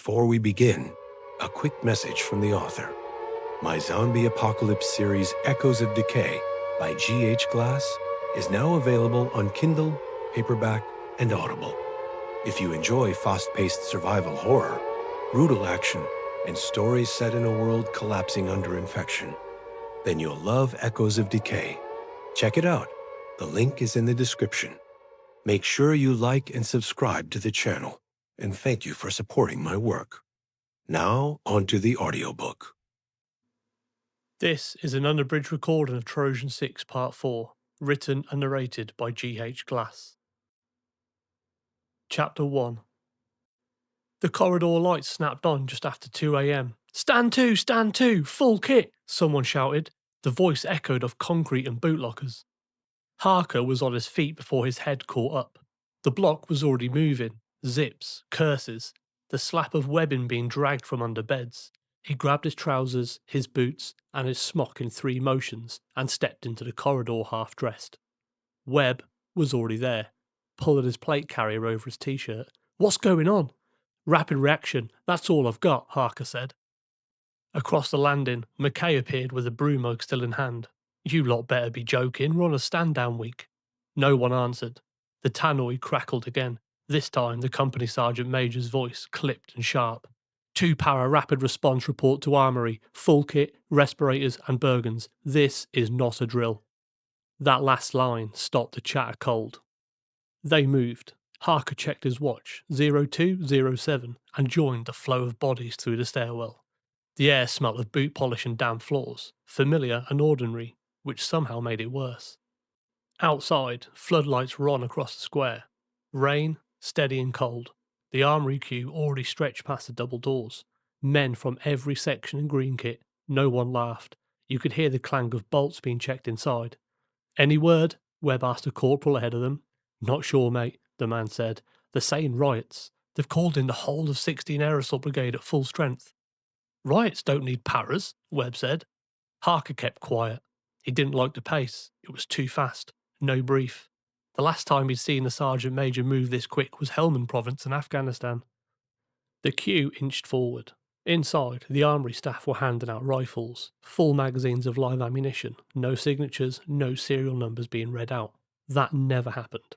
Before we begin, a quick message from the author. My zombie apocalypse series Echoes of Decay by G.H. Glass is now available on Kindle, paperback, and Audible. If you enjoy fast-paced survival horror, brutal action, and stories set in a world collapsing under infection, then you'll love Echoes of Decay. Check it out. The link is in the description. Make sure you like and subscribe to the channel, and thank you for supporting my work. Now, on to the audiobook. This is an unabridged recording of Trojan Six Part 4, written and narrated by G.H. Glass. Chapter 1. The corridor lights snapped on just after 2 a.m. Stand to, full kit, someone shouted. The voice echoed off concrete and bootlockers. Harker was on his feet before his head caught up. The block was already moving. Zips, curses, the slap of webbing being dragged from under beds. He grabbed his trousers, his boots, and his smock in 3 motions and stepped into the corridor half-dressed. Webb was already there, pulling his plate carrier over his t-shirt. What's going on? Rapid reaction, that's all I've got, Harker said. Across the landing, McKay appeared with a brew mug still in hand. You lot better be joking, we're on a stand-down week. No one answered. The tannoy crackled again. This time the company sergeant major's voice clipped and sharp. 2 para rapid response report to armory, full kit, respirators and Bergens. This is not a drill. That last line stopped the chatter cold. They moved. Harker checked his watch, 0207, and joined the flow of bodies through the stairwell. The air smelt of boot polish and damp floors, familiar and ordinary, which somehow made it worse. Outside, floodlights were on across the square. Rain, steady and cold. The armory queue already stretched past the double doors. Men from every section in green kit. No one laughed. You could hear the clang of bolts being checked inside. Any word? Webb asked a corporal ahead of them. Not sure, mate, the man said. They're saying riots. They've called in the whole of 16 Air Assault Brigade at full strength. Riots don't need paras, Webb said. Harker kept quiet. He didn't like the pace. It was too fast. No brief. The last time he'd seen the sergeant major move this quick was Helmand Province in Afghanistan. The queue inched forward. Inside, the armory staff were handing out rifles, full magazines of live ammunition, no signatures, no serial numbers being read out. That never happened.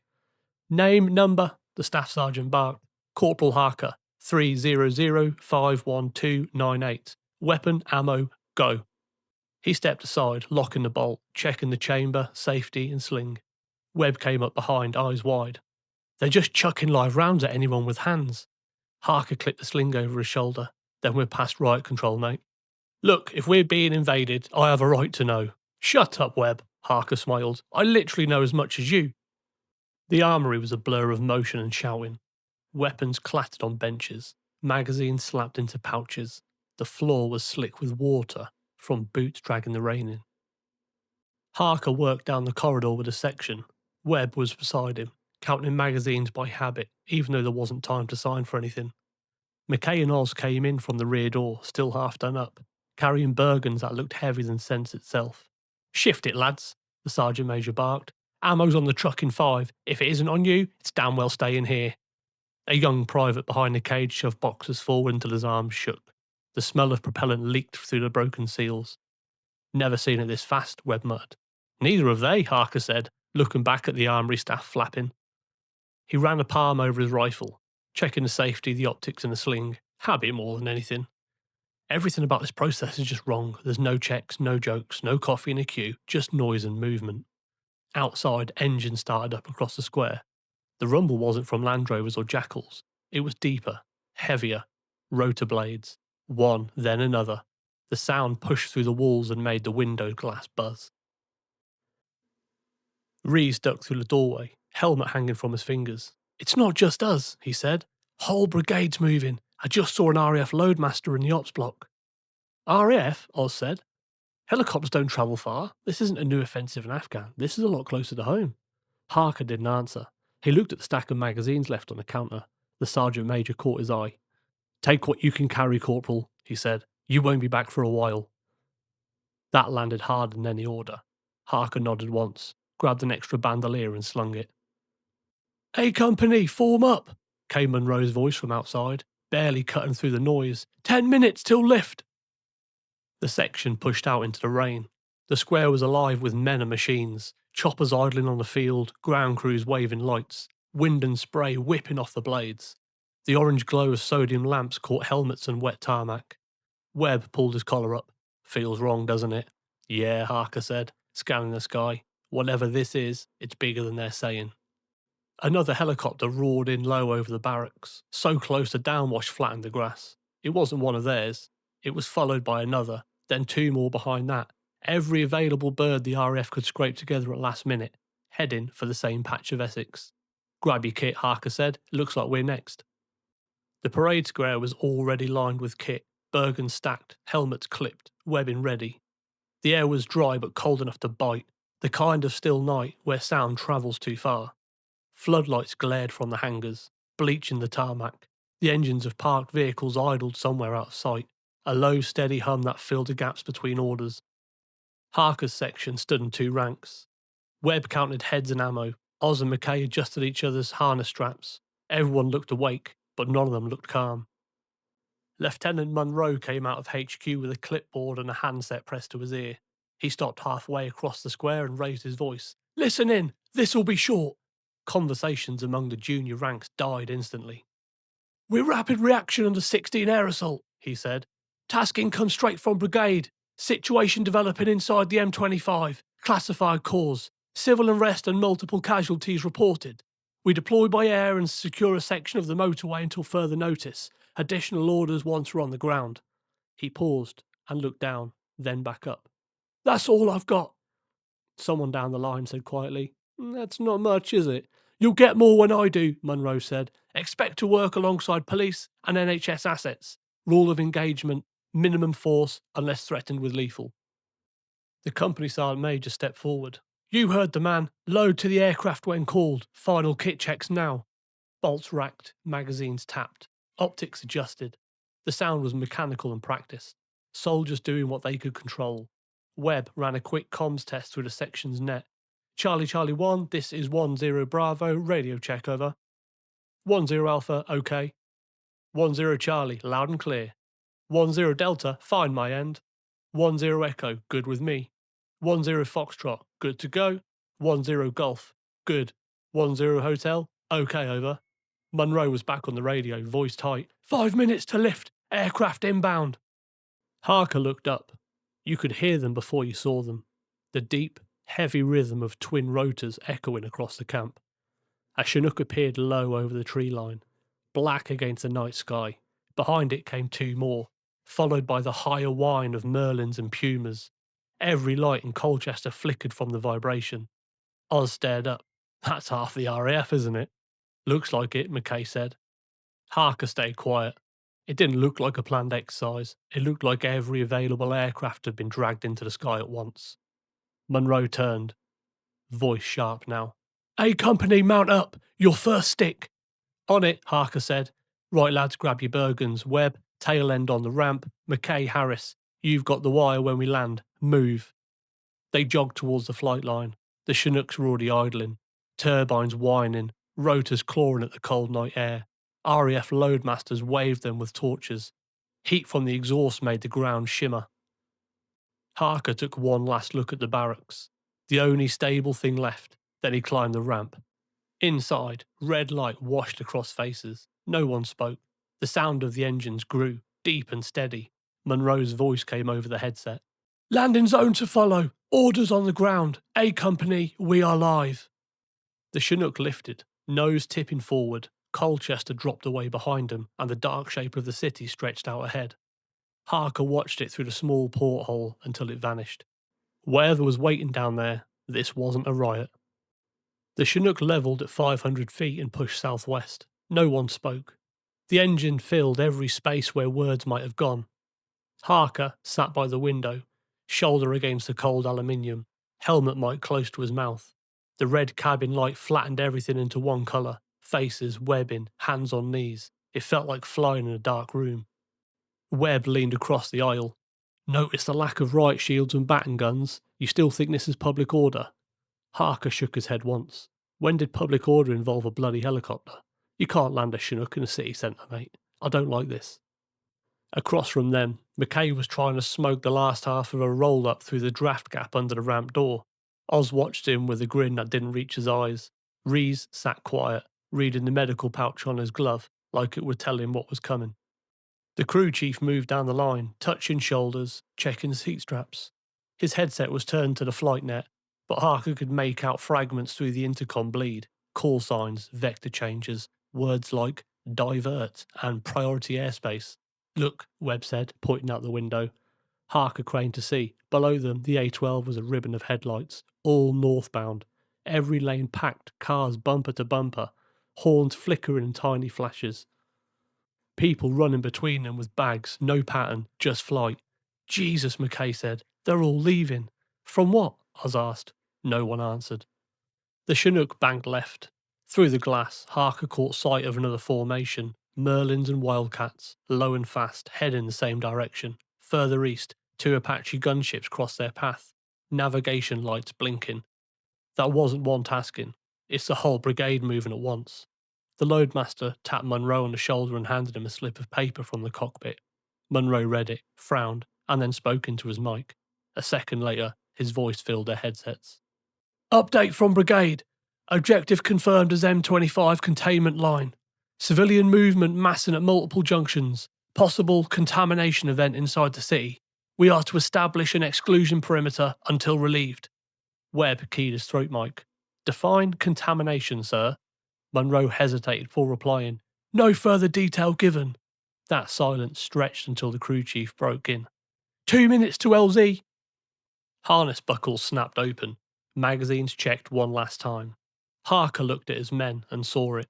Name, number, the staff sergeant barked. Corporal Harker, 300-51298. Weapon, ammo, go. He stepped aside, locking the bolt, checking the chamber, safety and sling. Webb came up behind, eyes wide. They're just chucking live rounds at anyone with hands. Harker clipped the sling over his shoulder. Then we're past riot control, mate. Look, if we're being invaded, I have a right to know. Shut up, Webb, Harker smiled. I literally know as much as you. The armory was a blur of motion and shouting. Weapons clattered on benches. Magazines slapped into pouches. The floor was slick with water from boots dragging the rain in. Harker worked down the corridor with a section. Webb was beside him, counting magazines by habit, even though there wasn't time to sign for anything. McKay and Oz came in from the rear door, still half done up, carrying Bergens that looked heavier than sense itself. Shift it, lads, the sergeant major barked. Ammo's on the truck in 5. If it isn't on you, it's damn well staying here. A young private behind the cage shoved boxes forward until his arms shook. The smell of propellant leaked through the broken seals. Never seen it this fast, Webb muttered. Neither have they, Harker said, looking back at the armory staff flapping. He ran a palm over his rifle, checking the safety, the optics and the sling. Habit more than anything. Everything about this process is just wrong. There's no checks, no jokes, no coffee in a queue, just noise and movement. Outside, engines started up across the square. The rumble wasn't from Land Rovers or Jackals. It was deeper, heavier. Rotor blades. One, then another. The sound pushed through the walls and made the window glass buzz. Rees ducked through the doorway, helmet hanging from his fingers. It's not just us, he said. Whole brigade's moving. I just saw an RAF loadmaster in the ops block. RAF? Oz said. Helicopters don't travel far. This isn't a new offensive in Afghan. This is a lot closer to home. Harker didn't answer. He looked at the stack of magazines left on the counter. The sergeant major caught his eye. Take what you can carry, Corporal, he said. You won't be back for a while. That landed harder than any order. Harker nodded once, grabbed an extra bandolier and slung it. "A company, form up," came Munro's voice from outside. barely cutting through the noise. 10 minutes till lift! The section pushed out into the rain. The square was alive with men and machines, choppers idling on the field, ground crews waving lights, wind and spray whipping off the blades. The orange glow of sodium lamps caught helmets and wet tarmac. Webb pulled his collar up. Feels wrong, doesn't it? Yeah, Harker said, scanning the sky. Whatever this is, it's bigger than they're saying. Another helicopter roared in low over the barracks, so close a downwash flattened the grass. It wasn't one of theirs. It was followed by another, then two more behind that. Every available bird the RAF could scrape together at last minute, heading for the same patch of Essex. Grab your kit, Harker said. Looks like we're next. The parade square was already lined with kit, Bergens stacked, helmets clipped, webbing ready. The air was dry but cold enough to bite, the kind of still night where sound travels too far. Floodlights glared from the hangars, bleaching the tarmac. The engines of parked vehicles idled somewhere out of sight, a low, steady hum that filled the gaps between orders. Harker's section stood in two ranks. Webb counted heads and ammo. Oz and McKay adjusted each other's harness straps. Everyone looked awake, but none of them looked calm. Lieutenant Munro came out of HQ with a clipboard and a handset pressed to his ear. He stopped halfway across the square and raised his voice. Listen in, this'll be short. Conversations among the junior ranks died instantly. We're rapid reaction under 16 Air Assault, he said. Tasking comes straight from Brigade. Situation developing inside the M25. Classified cause. Civil unrest and multiple casualties reported. We deploy by air and secure a section of the motorway until further notice. Additional orders once we're on the ground. He paused and looked down, then back up. That's all I've got. Someone down the line said quietly. That's not much, is it? You'll get more when I do, Munro said. Expect to work alongside police and NHS assets. Rule of engagement, minimum force unless threatened with lethal. The company sergeant major stepped forward. You heard the man. Load to the aircraft when called. Final kit checks now. Bolts racked, magazines tapped, optics adjusted. The sound was mechanical and practiced. Soldiers doing what they could control. Webb ran a quick comms test through the section's net. Charlie 1, this is 10 Bravo, radio check over. 10 Alpha, OK. 10 Charlie, loud and clear. 10 Delta, fine my end. 10 Echo, good with me. 10 Foxtrot, good to go. 10 Golf, good. 10 Hotel, OK over. Munro was back on the radio, voice tight. 5 minutes to lift, aircraft inbound. Harker looked up. You could hear them before you saw them. The deep, heavy rhythm of twin rotors echoing across the camp. A Chinook appeared low over the tree line, black against the night sky. Behind it came two more, followed by the higher whine of Merlins and Pumas. Every light in Colchester flickered from the vibration. Oz stared up. That's half the RAF, isn't it? Looks like it, McKay said. Harker stayed quiet. It didn't look like a planned exercise. It looked like every available aircraft had been dragged into the sky at once. Munro turned. Voice sharp now. A company, mount up. Your first stick. On it, Harker said. Right, lads, grab your Bergens. Webb, tail end on the ramp. McKay, Harris. You've got the wire when we land. Move. They jogged towards the flight line. The Chinooks were already idling. Turbines whining. Rotors clawing at the cold night air. RAF loadmasters waved them with torches. Heat from the exhaust made the ground shimmer. Harker took one last look at the barracks, the only stable thing left. Then he climbed the ramp. Inside, red light washed across faces. No one spoke. The sound of the engines grew, deep and steady. Munro's voice came over the headset. Landing zone to follow. Orders on the ground. A company, we are live. The Chinook lifted, nose tipping forward. Colchester dropped away behind him, and the dark shape of the city stretched out ahead. Harker watched it through the small porthole until it vanished. Whatever was waiting down there, this wasn't a riot. The Chinook levelled at 500 feet and pushed southwest. No one spoke. The engine filled every space where words might have gone. Harker sat by the window, shoulder against the cold aluminium, helmet mic close to his mouth. The red cabin light flattened everything into one colour. Faces, webbing, hands on knees. It felt like flying in a dark room. Webb leaned across the aisle. Notice the lack of riot shields and baton guns. You still think this is public order? Harker shook his head once. When did public order involve a bloody helicopter? You can't land a Chinook in a city centre, mate. I don't like this. Across from them, McKay was trying to smoke the last half of a roll-up through the draft gap under the ramp door. Oz watched him with a grin that didn't reach his eyes. Rees sat quiet, reading the medical pouch on his glove, like it would tell him what was coming. The crew chief moved down the line, touching shoulders, checking seat straps. His headset was turned to the flight net, but Harker could make out fragments through the intercom bleed, call signs, vector changes, words like divert and priority airspace. Look, Webb said, pointing out the window. Harker craned to see. Below them, the A-12 was a ribbon of headlights, all northbound. Every lane packed, cars bumper to bumper, horns flickering in tiny flashes. People running between them with bags, no pattern, just flight. Jesus, McKay said. They're all leaving. From what? Oz asked. No one answered. The Chinook banked left. Through the glass, Harker caught sight of another formation. Merlins and Wildcats, low and fast, heading the same direction. Further east, 2 Apache gunships crossed their path. Navigation lights blinking. That wasn't one tasking. It's the whole brigade moving at once. The loadmaster tapped Munro on the shoulder and handed him a slip of paper from the cockpit. Munro read it, frowned, and then spoke into his mic. A second later, his voice filled their headsets. Update from brigade. Objective confirmed as M25 containment line. Civilian movement massing at multiple junctions. Possible contamination event inside the city. We are to establish an exclusion perimeter until relieved. Webb keyed his throat mic. Define contamination, sir. Munro hesitated before replying. No further detail given. That silence stretched until the crew chief broke in. 2 minutes to LZ. Harness buckles snapped open. Magazines checked one last time. Harker looked at his men and saw it.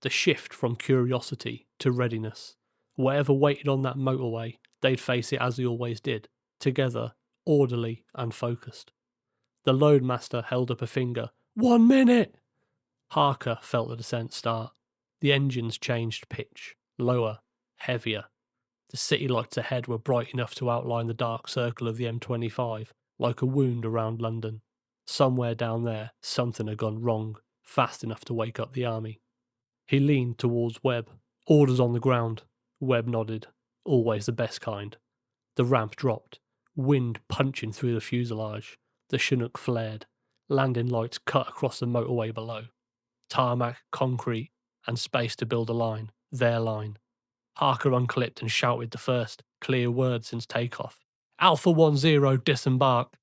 The shift from curiosity to readiness. Whatever waited on that motorway, they'd face it as they always did, together, orderly and focused. The loadmaster held up a finger. 1 minute! Harker felt the descent start. The engines changed pitch, lower, heavier. The city lights ahead were bright enough to outline the dark circle of the M25, like a wound around London. Somewhere down there, something had gone wrong, fast enough to wake up the army. He leaned towards Webb. Orders on the ground. Webb nodded. Always the best kind. The ramp dropped, wind punching through the fuselage. The Chinook flared. Landing lights cut across the motorway below. Tarmac, concrete, and space to build a line. Their line. Harker unclipped and shouted the first clear word since takeoff. Alpha 10, disembark.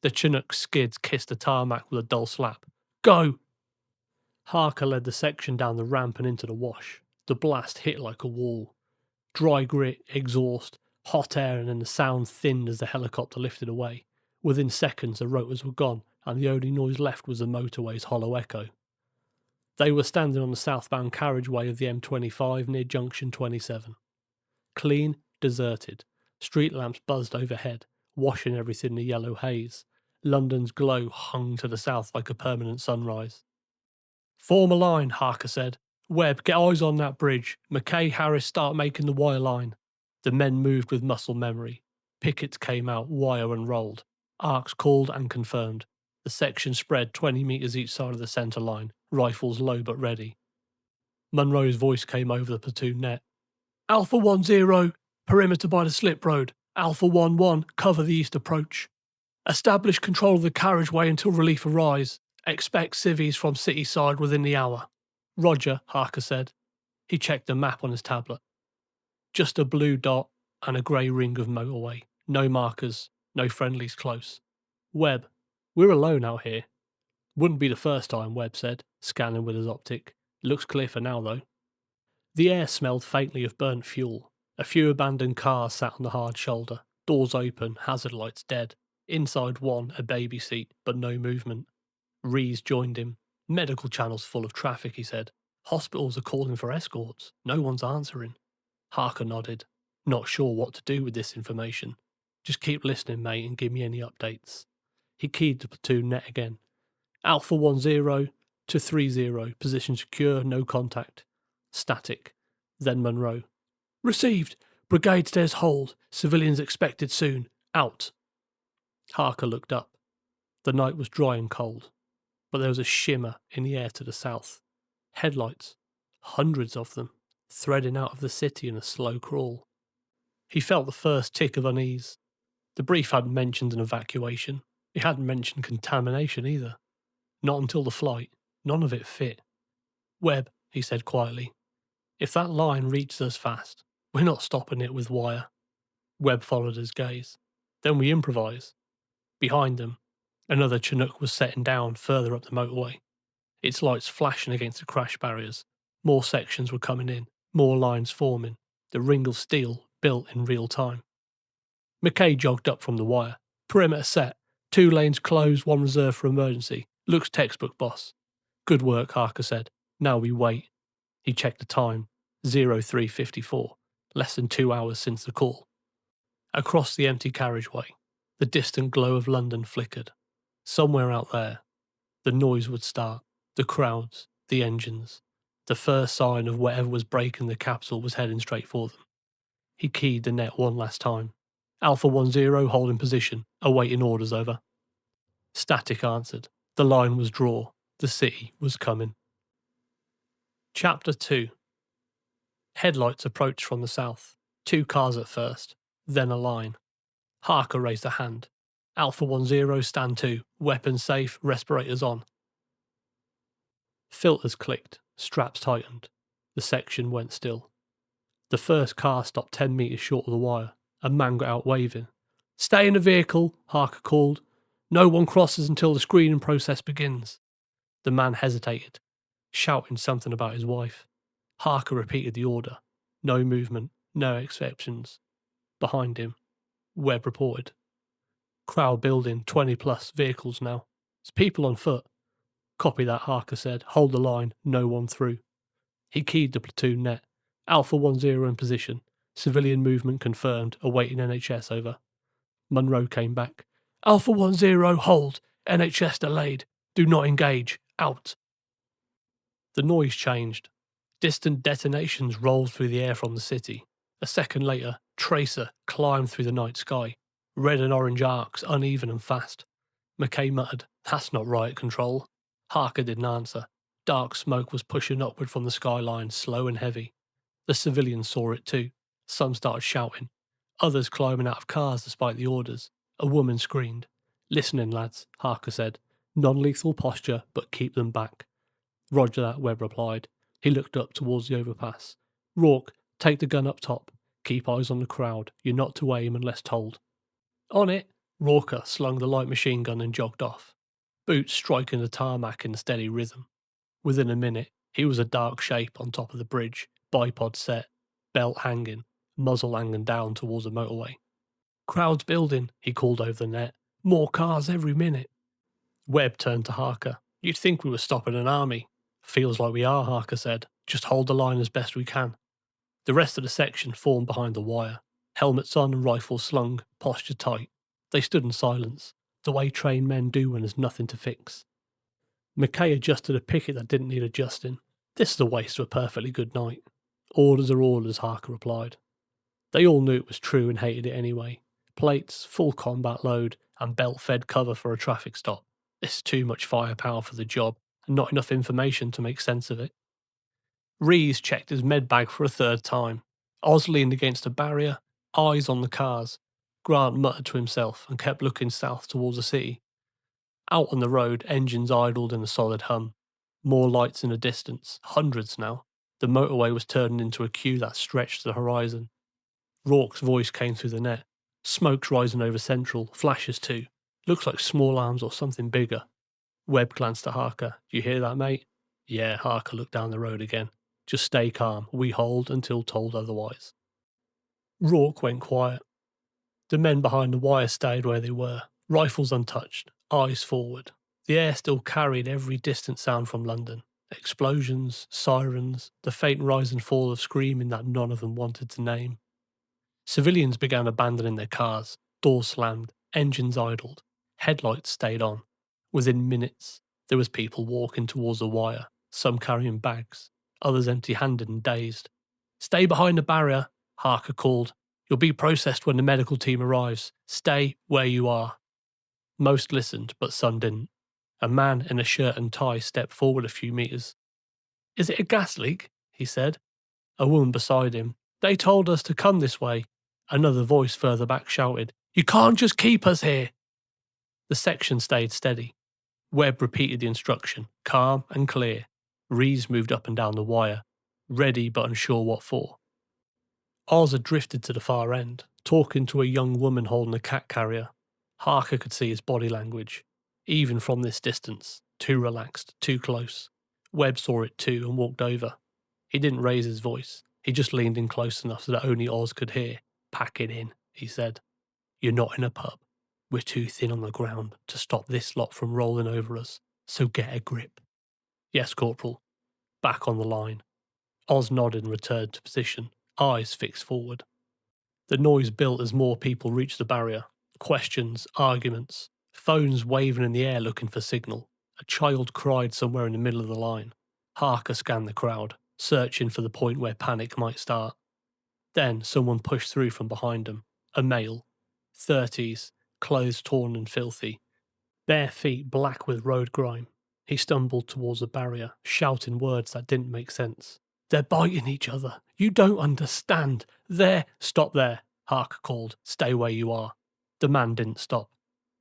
The Chinook's skids kissed the tarmac with a dull slap. Go! Harker led the section down the ramp and into the wash. The blast hit like a wall. Dry grit, exhaust, hot air, and then the sound thinned as the helicopter lifted away. Within seconds, the rotors were gone, and the only noise left was the motorway's hollow echo. They were standing on the southbound carriageway of the M25 near Junction 27. Clean, deserted. Street lamps buzzed overhead, washing everything in a yellow haze. London's glow hung to the south like a permanent sunrise. Form a line, Harker said. Webb, get eyes on that bridge. McKay, Harris, start making the wire line. The men moved with muscle memory. Pickets came out, wire unrolled. Arcs called and confirmed. The section spread 20 metres each side of the centre line, rifles low but ready. Munro's voice came over the platoon net. Alpha 10, perimeter by the slip road. Alpha 11, cover the east approach. Establish control of the carriageway until relief arrives. Expect civvies from city side within the hour. Roger, Harker said. He checked the map on his tablet. Just a blue dot and a grey ring of motorway. No markers, no friendlies close. Webb, we're alone out here. Wouldn't be the first time, Webb said, scanning with his optic. Looks clear for now, though. The air smelled faintly of burnt fuel. A few abandoned cars sat on the hard shoulder. Doors open, hazard lights dead. Inside one, a baby seat, but no movement. Rees joined him. Medical channels full of traffic, he said. Hospitals are calling for escorts. No one's answering. Harker nodded. Not sure what to do with this information. Just keep listening, mate, and give me any updates. He keyed the platoon net again. Alpha 10 to 30. Position secure, no contact. Static. Then Munro. Received. Brigade stairs hold. Civilians expected soon. Out. Harker looked up. The night was dry and cold, but there was a shimmer in the air to the south. Headlights. Hundreds of them. threading out of the city in a slow crawl. He felt the first tick of unease. The brief hadn't mentioned an evacuation. It hadn't mentioned contamination either. Not until the flight. None of it fit. "Webb," he said quietly, "if that line reaches us fast, we're not stopping it with wire." Webb followed his gaze. "Then we improvise." Behind them, another Chinook was setting down further up the motorway, its lights flashing against the crash barriers. More sections were coming in, more lines forming, the ring of steel built in real time. McKay jogged up from the wire. "Perimeter set. 2 lanes closed, 1 reserved for emergency. Looks textbook, boss." "Good work," Harker said. "Now we wait." He checked the time. 03:54. Less than 2 hours since the call. Across the empty carriageway, the distant glow of London flickered. Somewhere out there, the noise would start. The crowds, the engines. The first sign of whatever was breaking the capital was heading straight for them. He keyed the net one last time. "Alpha 10, holding position, awaiting orders, over." Static answered. The line was draw. The city was coming. Chapter 2. Headlights approached from the south. 2 cars at first, then a line. Harker raised a hand. "Alpha 10, stand to. Weapons safe, respirators on." Filters clicked, straps tightened. The section went still. The first car stopped 10 metres short of the wire. A man got out waving. "Stay in the vehicle," Harker called. "No one crosses until the screening process begins." The man hesitated, shouting something about his wife. Harker repeated the order. No movement, no exceptions. Behind him, Webb reported. "Crowd building, 20 plus vehicles now. There's people on foot." "Copy that," Harker said. "Hold the line, no one through." He keyed the platoon net. "Alpha 10 in position. Civilian movement confirmed, awaiting NHS, over." Monroe came back. "Alpha 10, hold. NHS delayed. Do not engage. Out." The noise changed. Distant detonations rolled through the air from the city. A second later, Tracer climbed through the night sky. Red and orange arcs, uneven and fast. McKay muttered, "That's not riot control." Harker didn't answer. Dark smoke was pushing upward from the skyline, slow and heavy. The civilians saw it too. Some started shouting. Others climbing out of cars despite the orders. A woman screamed. "Listening, lads," Harker said. "Non-lethal posture, but keep them back." "Roger that," Webb replied. He looked up towards the overpass. "Rourke, take the gun up top. Keep eyes on the crowd. You're not to aim unless told." "On it." Rourke slung the light machine gun and jogged off, boots striking the tarmac in a steady rhythm. Within a minute, he was a dark shape on top of the bridge, bipod set, belt hanging, muzzle hanging down towards the motorway. "Crowd's building," he called over the net. "More cars every minute." Webb turned to Harker. "You'd think we were stopping an army." "Feels like we are," Harker said. "Just hold the line as best we can." The rest of the section formed behind the wire, helmets on and rifles slung, posture tight. They stood in silence, the way trained men do when there's nothing to fix. McKay adjusted a picket that didn't need adjusting. "This is a waste of a perfectly good night." "Orders are orders," Harker replied. They all knew it was true and hated it anyway. Plates, full combat load, and belt-fed cover for a traffic stop. This is too much firepower for the job, and not enough information to make sense of it. Rees checked his med bag for a third time. Oz leaned against a barrier, eyes on the cars. Grant muttered to himself and kept looking south towards the city. Out on the road, engines idled in a solid hum. More lights in the distance, hundreds now. The motorway was turning into a queue that stretched to the horizon. Rourke's voice came through the net. "Smoke's rising over Central, flashes too. Looks like small arms or something bigger." Webb glanced at Harker. "Do you hear that, mate?" "Yeah," Harker looked down the road again. "Just stay calm. We hold until told otherwise." Rourke went quiet. The men behind the wire stayed where they were, rifles untouched, eyes forward. The air still carried every distant sound from London. Explosions, sirens, the faint rise and fall of screaming that none of them wanted to name. Civilians began abandoning their cars. Doors slammed, engines idled, headlights stayed on. Within minutes, there was people walking towards the wire, some carrying bags, others empty-handed and dazed. "Stay behind the barrier," Harker called. "You'll be processed when the medical team arrives. Stay where you are." Most listened, but some didn't. A man in a shirt and tie stepped forward a few meters. "Is it a gas leak?" he said. A woman beside him. They told us to come this way. Another voice further back shouted, "You can't just keep us here." The section stayed steady. Webb repeated the instruction, calm and clear. Rees moved up and down the wire, ready but unsure what for. Oz had drifted to the far end, talking to a young woman holding a cat carrier. Harker could see his body language, even from this distance. Too relaxed, too close. Webb saw it too and walked over. He didn't raise his voice. He just leaned in close enough so that only Oz could hear. "Pack it in," he said. "You're not in a pub. We're too thin on the ground to stop this lot from rolling over us, so get a grip." "Yes, Corporal." Back on the line. Oz nodded and returned to position, eyes fixed forward. The noise built as more people reached the barrier. Questions, arguments, phones waving in the air looking for signal. A child cried somewhere in the middle of the line. Harker scanned the crowd, searching for the point where panic might start. Then someone pushed through from behind him. A male. 30s, clothes torn and filthy. Bare feet black with road grime. He stumbled towards the barrier, shouting words that didn't make sense. "They're biting each other. You don't understand. They're—" "Stop there," Harker called. "Stay where you are." The man didn't stop.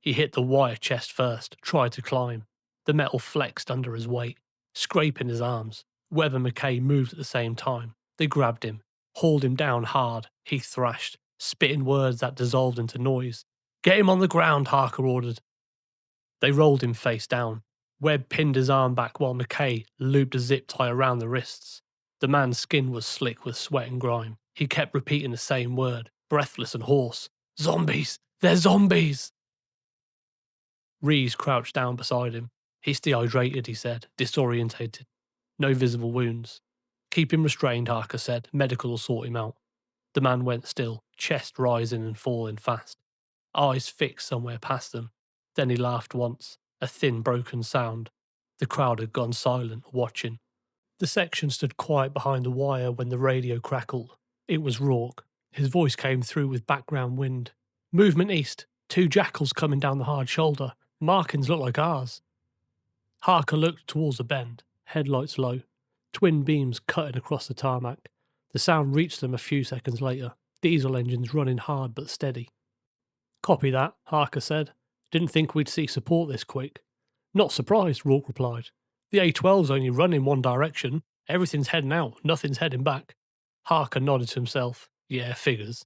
He hit the wire chest first, tried to climb. The metal flexed under his weight, scraping his arms. Webb and McKay moved at the same time. They grabbed him, hauled him down hard. He thrashed, spitting words that dissolved into noise. "Get him on the ground," Harker ordered. They rolled him face down. Webb pinned his arm back while McKay looped a zip tie around the wrists. The man's skin was slick with sweat and grime. He kept repeating the same word, breathless and hoarse. "Zombies! They're zombies!" Rees crouched down beside him. "He's dehydrated," he said, disorientated. "No visible wounds." "Keep him restrained," Harker said. "Medical will sort him out." The man went still, chest rising and falling fast. Eyes fixed somewhere past them. Then he laughed once, a thin, broken sound. The crowd had gone silent, watching. The section stood quiet behind the wire when the radio crackled. It was Rourke. His voice came through with background wind. "Movement east. 2 jackals coming down the hard shoulder. Markings look like ours." Harker looked towards the bend, headlights low. Twin beams cutting across the tarmac. The sound reached them a few seconds later. Diesel engines running hard but steady. "Copy that," Harker said. "Didn't think we'd see support this quick." "Not surprised," Rourke replied. "The A-12's only run in one direction. Everything's heading out, nothing's heading back." Harker nodded to himself. "Yeah, figures."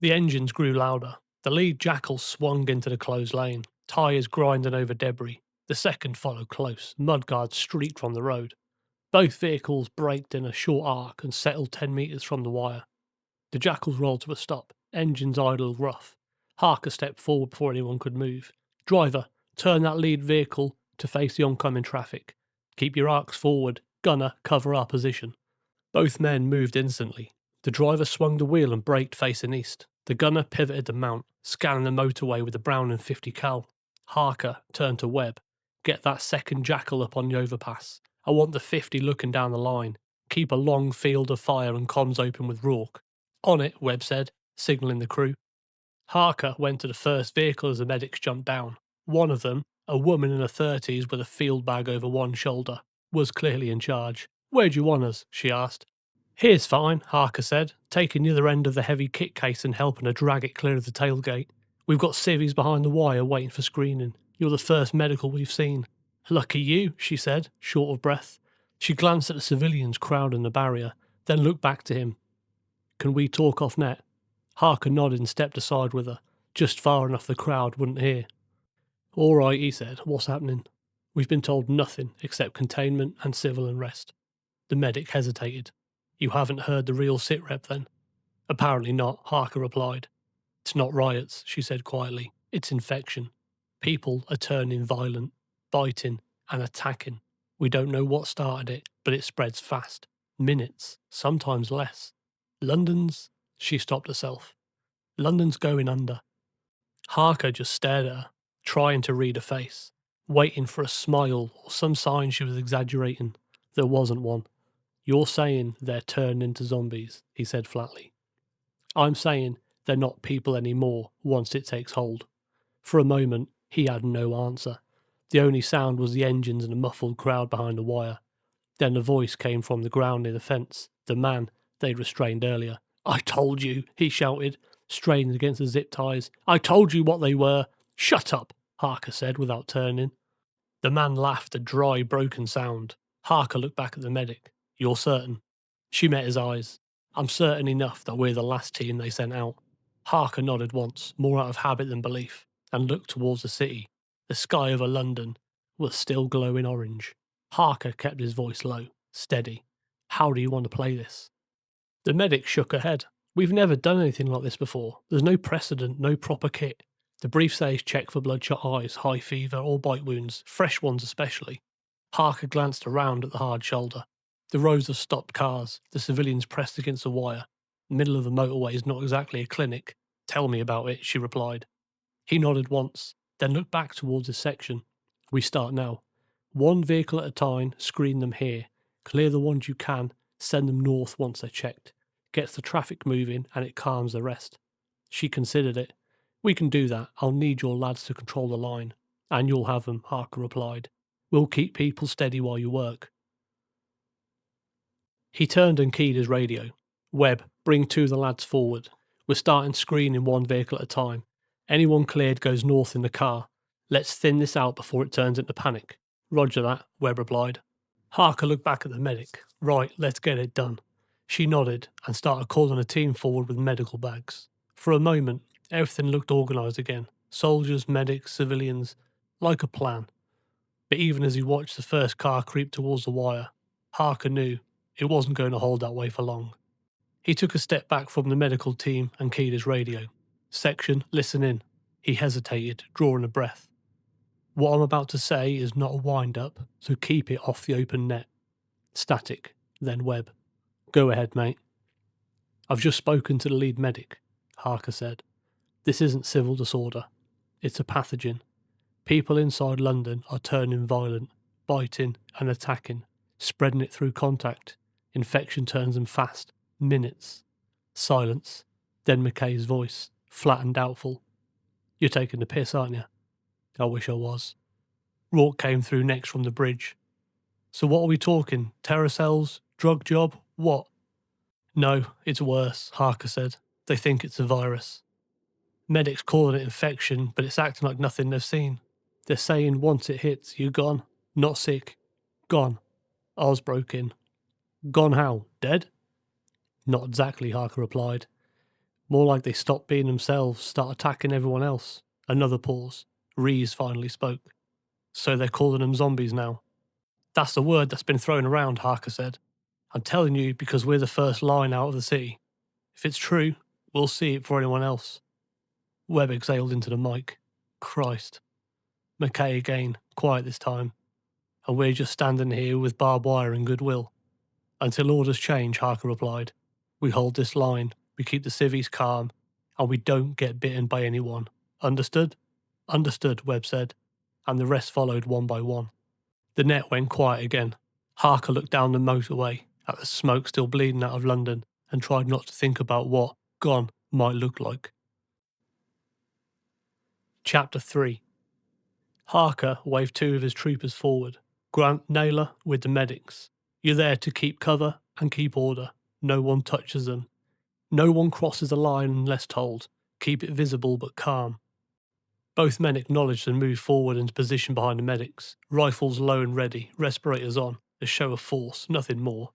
The engines grew louder. The lead jackal swung into the closed lane, tyres grinding over debris. The second followed close, mudguards streaked from the road. Both vehicles braked in a short arc and settled 10 metres from the wire. The jackals rolled to a stop, engines idled rough. Harker stepped forward before anyone could move. "Driver, turn that lead vehicle to face the oncoming traffic. Keep your arcs forward. Gunner, cover our position." Both men moved instantly. The driver swung the wheel and braked facing east. The gunner pivoted to mount, scanning the motorway with the Browning 50 cal. Harker turned to Webb. "Get that second jackal up on the overpass. I want the 50 looking down the line. Keep a long field of fire and comms open with Rourke." "On it," Webb said, signalling the crew. Harker went to the first vehicle as the medics jumped down. One of them, a woman in her 30s with a field bag over one shoulder, was clearly in charge. "Where'd you want us?" she asked. "Here's fine," Harker said, taking the other end of the heavy kit case and helping her drag it clear of the tailgate. "We've got civvies behind the wire waiting for screening. You're the first medical we've seen." "Lucky you," she said, short of breath. She glanced at the civilians crowding the barrier, then looked back to him. "Can we talk off net?" Harker nodded and stepped aside with her, just far enough the crowd wouldn't hear. "All right," he said. "What's happening?" "We've been told nothing except containment and civil unrest." The medic hesitated. "You haven't heard the real sitrep then?" "Apparently not," Harker replied. "It's not riots," she said quietly. "It's infection. People are turning violent, biting and attacking. We don't know what started it, but it spreads fast. Minutes, sometimes less. London's—" She stopped herself. "London's going under." Harker just stared at her, trying to read her face, waiting for a smile or some sign she was exaggerating. There wasn't one. "You're saying they're turned into zombies," he said flatly. "I'm saying they're not people anymore once it takes hold." For a moment, he had no answer. The only sound was the engines and a muffled crowd behind the wire. Then a voice came from the ground near the fence. The man they'd restrained earlier. "I told you," he shouted, straining against the zip ties. "I told you what they were." "Shut up," Harker said without turning. The man laughed, a dry, broken sound. Harker looked back at the medic. "You're certain?" She met his eyes. "I'm certain enough that we're the last team they sent out." Harker nodded once, more out of habit than belief, and looked towards the city. The sky over London was still glowing orange. Harker kept his voice low, steady. "How do you want to play this?" The medic shook her head. "We've never done anything like this before. There's no precedent, no proper kit. The brief says check for bloodshot eyes, high fever, or bite wounds, fresh ones especially." Harker glanced around at the hard shoulder. The rows of stopped cars, the civilians pressed against the wire. The middle of the motorway is not exactly a clinic. "Tell me about it," she replied. He nodded once, then looked back towards his section. "We start now. One vehicle at a time, screen them here. Clear the ones you can, send them north once they're checked. Gets the traffic moving and it calms the rest." She considered it. "We can do that. I'll need your lads to control the line." "And you'll have them," Harker replied. "We'll keep people steady while you work." He turned and keyed his radio. "Webb, bring two of the lads forward. We're starting screening one vehicle at a time. Anyone cleared goes north in the car. Let's thin this out before it turns into panic." "Roger that," Webb replied. Harker looked back at the medic. "Right, let's get it done." She nodded and started calling a team forward with medical bags. For a moment, everything looked organised again. Soldiers, medics, civilians, like a plan. But even as he watched the first car creep towards the wire, Harker knew it wasn't going to hold that way for long. He took a step back from the medical team and keyed his radio. "Section, listen in." He hesitated, drawing a breath. "What I'm about to say is not a wind-up, so keep it off the open net." Static, then Webb. "Go ahead, mate." "I've just spoken to the lead medic," Harker said. "This isn't civil disorder. It's a pathogen. People inside London are turning violent, biting and attacking, spreading it through contact. Infection turns them fast. Minutes." Silence. Then McKay's voice, flat and doubtful. "You're taking the piss, aren't you?" "I wish I was." Rourke came through next from the bridge. "So what are we talking? Terror cells? Drug job? What?" "No, it's worse," Harker said. "They think it's a virus. Medics calling it infection, but it's acting like nothing they've seen. They're saying once it hits, you're gone. Not sick. Gone." Oz broke in. "Gone how? Dead?" "Not exactly," Harker replied. "More like they stop being themselves, start attacking everyone else." Another pause. Rees finally spoke. "So they're calling them zombies now?" "That's the word that's been thrown around," Harker said. "I'm telling you because we're the first line out of the city. If it's true, we'll see it before anyone else." Webb exhaled into the mic. "Christ." McKay again, quiet this time. "And we're just standing here with barbed wire and goodwill." "Until orders change," Harker replied. "We hold this line, we keep the civvies calm, and we don't get bitten by anyone. Understood?" "Understood," Webb said, and the rest followed one by one. The net went quiet again. Harker looked down the motorway at the smoke still bleeding out of London and tried not to think about what gone might look like. Chapter 3. Harker waved two of his troopers forward. "Grant, Naylor, with the medics. You're there to keep cover and keep order. No one touches them. No one crosses the line unless told. Keep it visible but calm." Both men acknowledged and moved forward into position behind the medics, rifles low and ready, respirators on, a show of force, nothing more.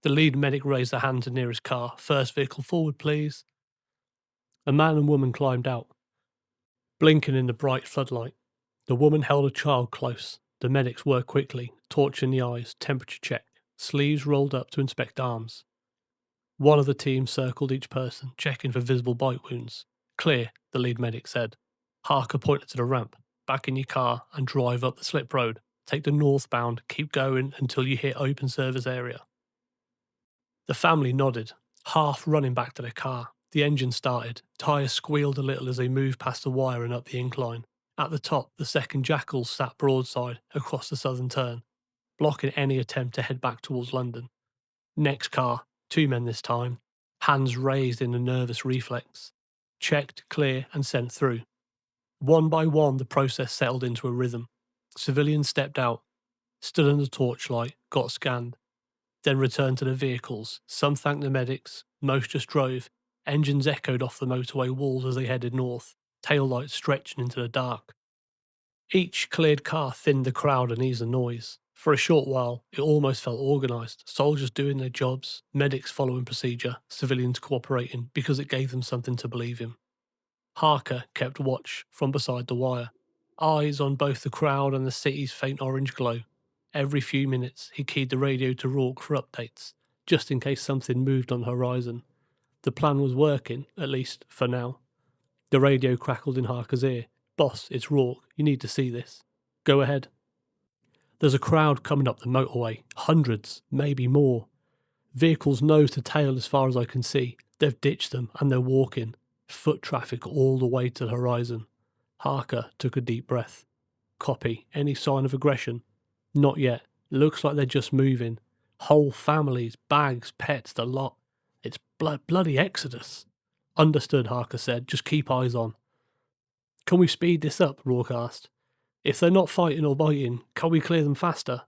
The lead medic raised a hand to nearest car. "First vehicle forward, please." A man and woman climbed out, blinking in the bright floodlight. The woman held a child close. The medics worked quickly, torch in the eyes, temperature check, sleeves rolled up to inspect arms. One of the team circled each person, checking for visible bite wounds. "Clear," the lead medic said. Harker pointed to the ramp. "Back in your car and drive up the slip road. Take the northbound, keep going until you hit open service area." The family nodded, half running back to their car. The engine started. Tyres squealed a little as they moved past the wire and up the incline. At the top, the second Jackal sat broadside across the southern turn, blocking any attempt to head back towards London. Next car, two men this time, hands raised in a nervous reflex. Checked, clear, and sent through. One by one, the process settled into a rhythm. Civilians stepped out, stood under torchlight, got scanned. then returned to the vehicles. Some thanked the medics, most just drove. Engines echoed off the motorway walls as they headed north, taillights stretching into the dark. Each cleared car thinned the crowd and eased the noise. For a short while, it almost felt organised. Soldiers doing their jobs, medics following procedure, civilians cooperating because it gave them something to believe in. Harker kept watch from beside the wire, eyes on both the crowd and the city's faint orange glow. Every few minutes, he keyed the radio to Rourke for updates, just in case something moved on the horizon. The plan was working, at least for now. The radio crackled in Harker's ear. "Boss, it's Rourke. You need to see this. Go ahead." There's a crowd coming up the motorway. Hundreds, maybe more. Vehicles nose to tail as far as I can see. They've ditched them and they're walking. Foot traffic all the way to the horizon. Harker took a deep breath. Copy. Any sign of aggression? Not yet. Looks like they're just moving. Whole families, bags, pets, the lot. It's bloody exodus. Understood, Harker said. Just keep eyes on. Can we speed this up? Rourke asked. If they're not fighting or biting, can we clear them faster?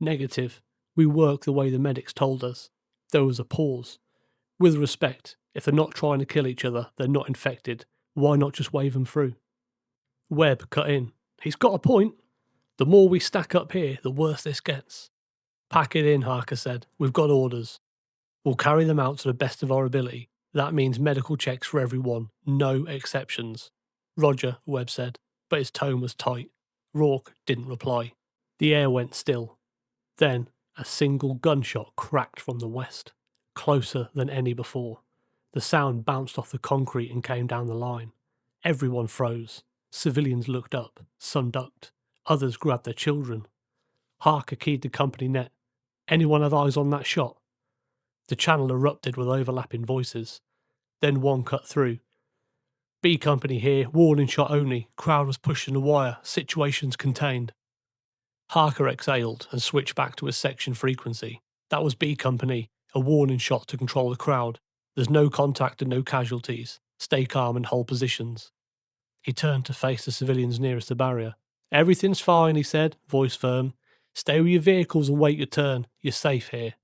Negative. We work the way the medics told us. There was a pause. With respect, if they're not trying to kill each other, they're not infected. Why not just wave them through? Webb cut in. He's got a point. The more we stack up here, the worse this gets. Pack it in, Harker said. We've got orders. We'll carry them out to the best of our ability. That means medical checks for everyone. No exceptions. Roger, Webb said, but his tone was tight. Rourke didn't reply. The air went still. Then a single gunshot cracked from the west, closer than any before. The sound bounced off the concrete and came down the line. Everyone froze. Civilians looked up. Some ducked. Others grabbed their children. Harker keyed the company net. Anyone have eyes on that shot? The channel erupted with overlapping voices. Then one cut through. B Company here, warning shot only. Crowd was pushing the wire, situations contained. Harker exhaled and switched back to his section frequency. That was B Company, a warning shot to control the crowd. There's no contact and no casualties. Stay calm and hold positions. He turned to face the civilians nearest the barrier. Everything's fine, he said, voice firm. Stay with your vehicles and wait your turn. You're safe here.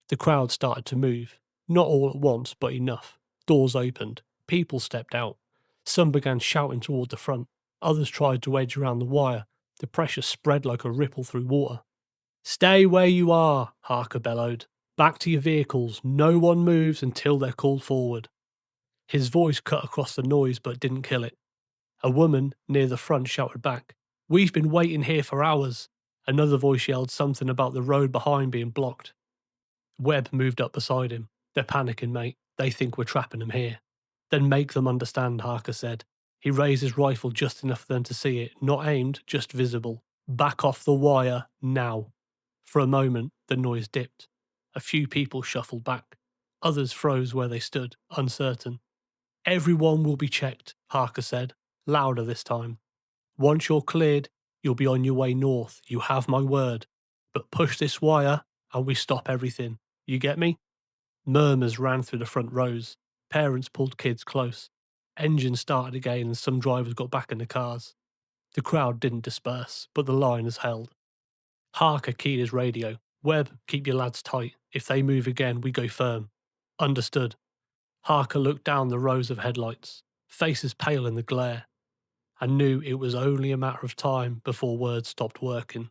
The crowd started to move. Not all at once, but enough. Doors opened. People stepped out. Some began shouting toward the front. Others tried to edge around the wire. The pressure spread like a ripple through water. Stay where you are, Harker bellowed. Back to your vehicles. No one moves until they're called forward. His voice cut across the noise but didn't kill it. A woman near the front shouted back, "We've been waiting here for hours." Another voice yelled something about the road behind being blocked. Webb moved up beside him. They're panicking, mate. They think we're trapping them here. Then make them understand, Harker said. He raised his rifle just enough for them to see it, not aimed, just visible. Back off the wire, now. For a moment, the noise dipped. A few people shuffled back. Others froze where they stood, uncertain. Everyone will be checked, Harker said, louder this time. Once you're cleared, you'll be on your way north. You have my word. But push this wire, and we stop everything. You get me? Murmurs ran through the front rows. Parents pulled kids close. Engines started again and some drivers got back in the cars. The crowd didn't disperse, but the line is held. Harker keyed his radio. Webb, keep your lads tight. If they move again, we go firm. Understood. Harker looked down the rows of headlights, faces pale in the glare, and knew it was only a matter of time before words stopped working.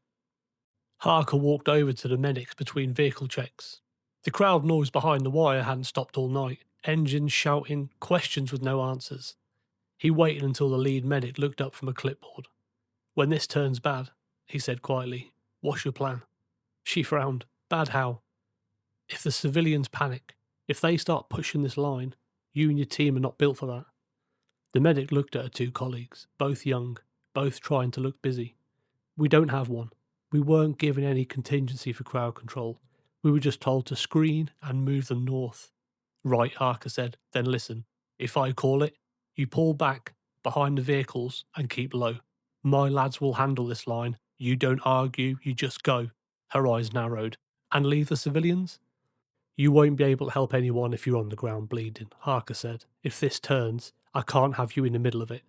Harker walked over to the medics between vehicle checks. The crowd noise behind the wire hadn't stopped all night. Engines shouting, questions with no answers. He waited until the lead medic looked up from a clipboard. When this turns bad, he said quietly, what's your plan? She frowned. Bad how? If the civilians panic, if they start pushing this line, you and your team are not built for that. The medic looked at her two colleagues, both young, both trying to look busy. We don't have one. We weren't given any contingency for crowd control. We were just told to screen and move them north. Right, Harker said, then listen. If I call it, you pull back behind the vehicles and keep low. My lads will handle this line. You don't argue, you just go. Her eyes narrowed. And leave the civilians? You won't be able to help anyone if you're on the ground bleeding, Harker said. If this turns, I can't have you in the middle of it.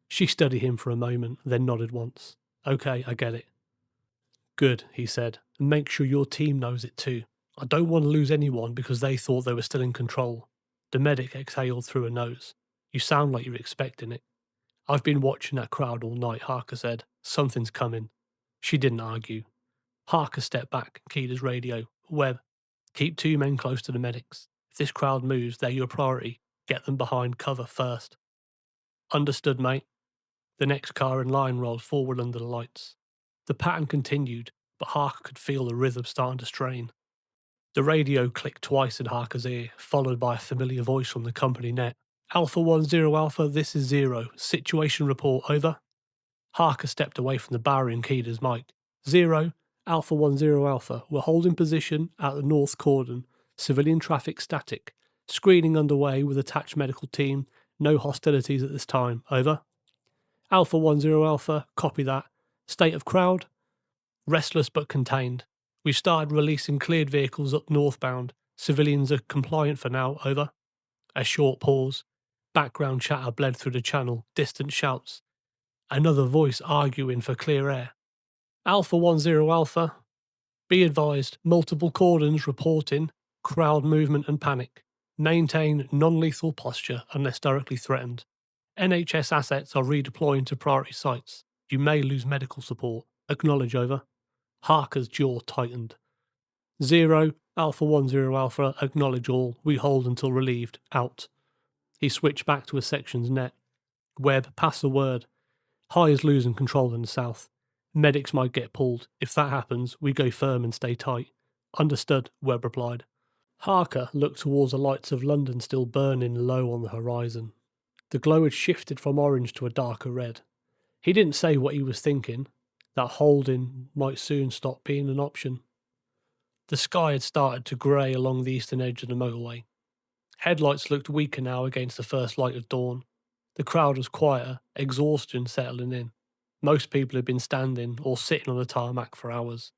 She studied him for a moment, then nodded once. Okay, I get it. Good, he said, and make sure your team knows it too. I don't want to lose anyone because they thought they were still in control. The medic exhaled through her nose. You sound like you're expecting it. I've been watching that crowd all night, Harker said. Something's coming. She didn't argue. Harker stepped back and keyed his radio. Webb, keep 2 men close to the medics. If this crowd moves, they're your priority. Get them behind cover first. Understood, mate. The next car in line rolled forward under the lights. The pattern continued, but Harker could feel the rhythm starting to strain. The radio clicked twice in Harker's ear, followed by a familiar voice from the company net. Alpha 10 Alpha, this is Zero. Situation report, over. Harker stepped away from the barrier and keyed his mic. 0, Alpha 10 Alpha, we're holding position at the north cordon. Civilian traffic static. Screening underway with attached medical team. No hostilities at this time, over. Alpha 10 Alpha, copy that. State of crowd? Restless but contained. We've started releasing cleared vehicles up northbound. Civilians are compliant for now, over. A short pause. Background chatter bled through the channel, distant shouts. Another voice arguing for clear air. Alpha 10 Alpha. Be advised, multiple cordons reporting crowd movement and panic. Maintain non-lethal posture unless directly threatened. NHS assets are redeploying to priority sites. You may lose medical support. Acknowledge, over. Harker's jaw tightened. 0, Alpha 10 Alpha, acknowledge all. We hold until relieved. Out. He switched back to a section's net. Webb, pass the word. High is losing control in the south. Medics might get pulled. If that happens, we go firm and stay tight. Understood, Webb replied. Harker looked towards the lights of London still burning low on the horizon. The glow had shifted from orange to a darker red. He didn't say what he was thinking, that holding might soon stop being an option. The sky had started to grey along the eastern edge of the motorway. Headlights looked weaker now against the first light of dawn. The crowd was quieter, exhaustion settling in. Most people had been standing or sitting on the tarmac for hours.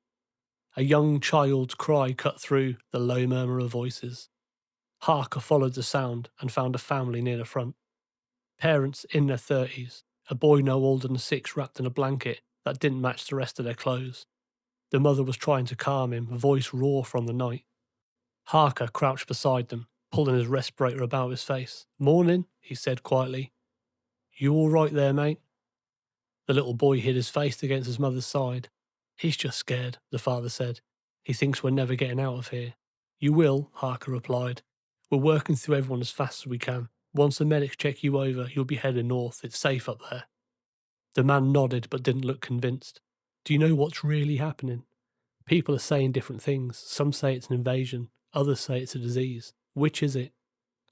A young child's cry cut through the low murmur of voices. Harker followed the sound and found a family near the front. Parents in their 30s, a boy no older than 6 wrapped in a blanket that didn't match the rest of their clothes. The mother was trying to calm him, a voice raw from the night. Harker crouched beside them, pulling his respirator about his face. Morning, he said quietly. You all right there, mate? The little boy hid his face against his mother's side. He's just scared, the father said. He thinks we're never getting out of here. You will, Harker replied. We're working through everyone as fast as we can. Once the medics check you over, you'll be heading north. It's safe up there. The man nodded but didn't look convinced. Do you know what's really happening? People are saying different things. Some say it's an invasion. Others say it's a disease. Which is it?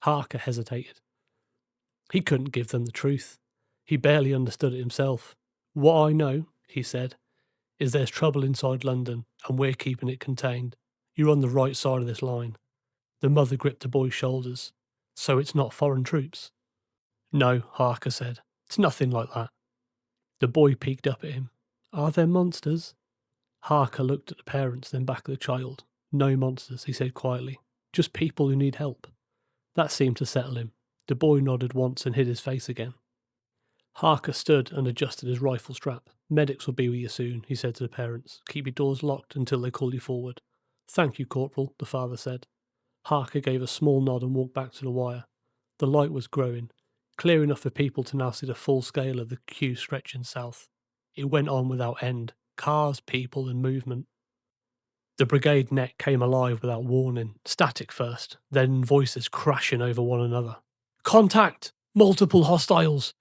Harker hesitated. He couldn't give them the truth. He barely understood it himself. What I know, he said, is there's trouble inside London and we're keeping it contained. You're on the right side of this line. The mother gripped the boy's shoulders. So it's not foreign troops? No, Harker said. It's nothing like that. The boy peeked up at him. Are there monsters? Harker looked at the parents, then back at the child. No monsters, he said quietly. Just people who need help. That seemed to settle him. The boy nodded once and hid his face again. Harker stood and adjusted his rifle strap. Medics will be with you soon, he said to the parents. Keep your doors locked until they call you forward. Thank you, Corporal, the father said. Harker gave a small nod and walked back to the wire. The light was growing, clear enough for people to now see the full scale of the queue stretching south. It went on without end. Cars, people, and movement. The brigade net came alive without warning. Static first, then voices crashing over one another. Contact! Multiple hostiles!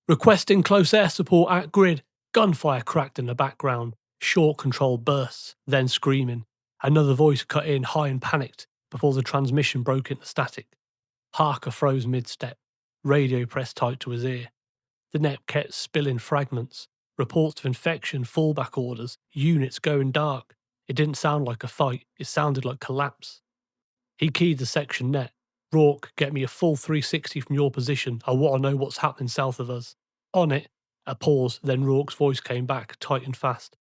Requesting close air support at grid. Gunfire cracked in the background. Short control bursts, then screaming. Another voice cut in high and panicked before the transmission broke into static. Harker froze mid-step. Radio pressed tight to his ear. The net kept spilling fragments. Reports of infection, fallback orders, units going dark. It didn't sound like a fight. It sounded like collapse. He keyed the section net. Rourke, get me a full 360 from your position. I want to know what's happening south of us. On it. A pause, then Rourke's voice came back, tight and fast.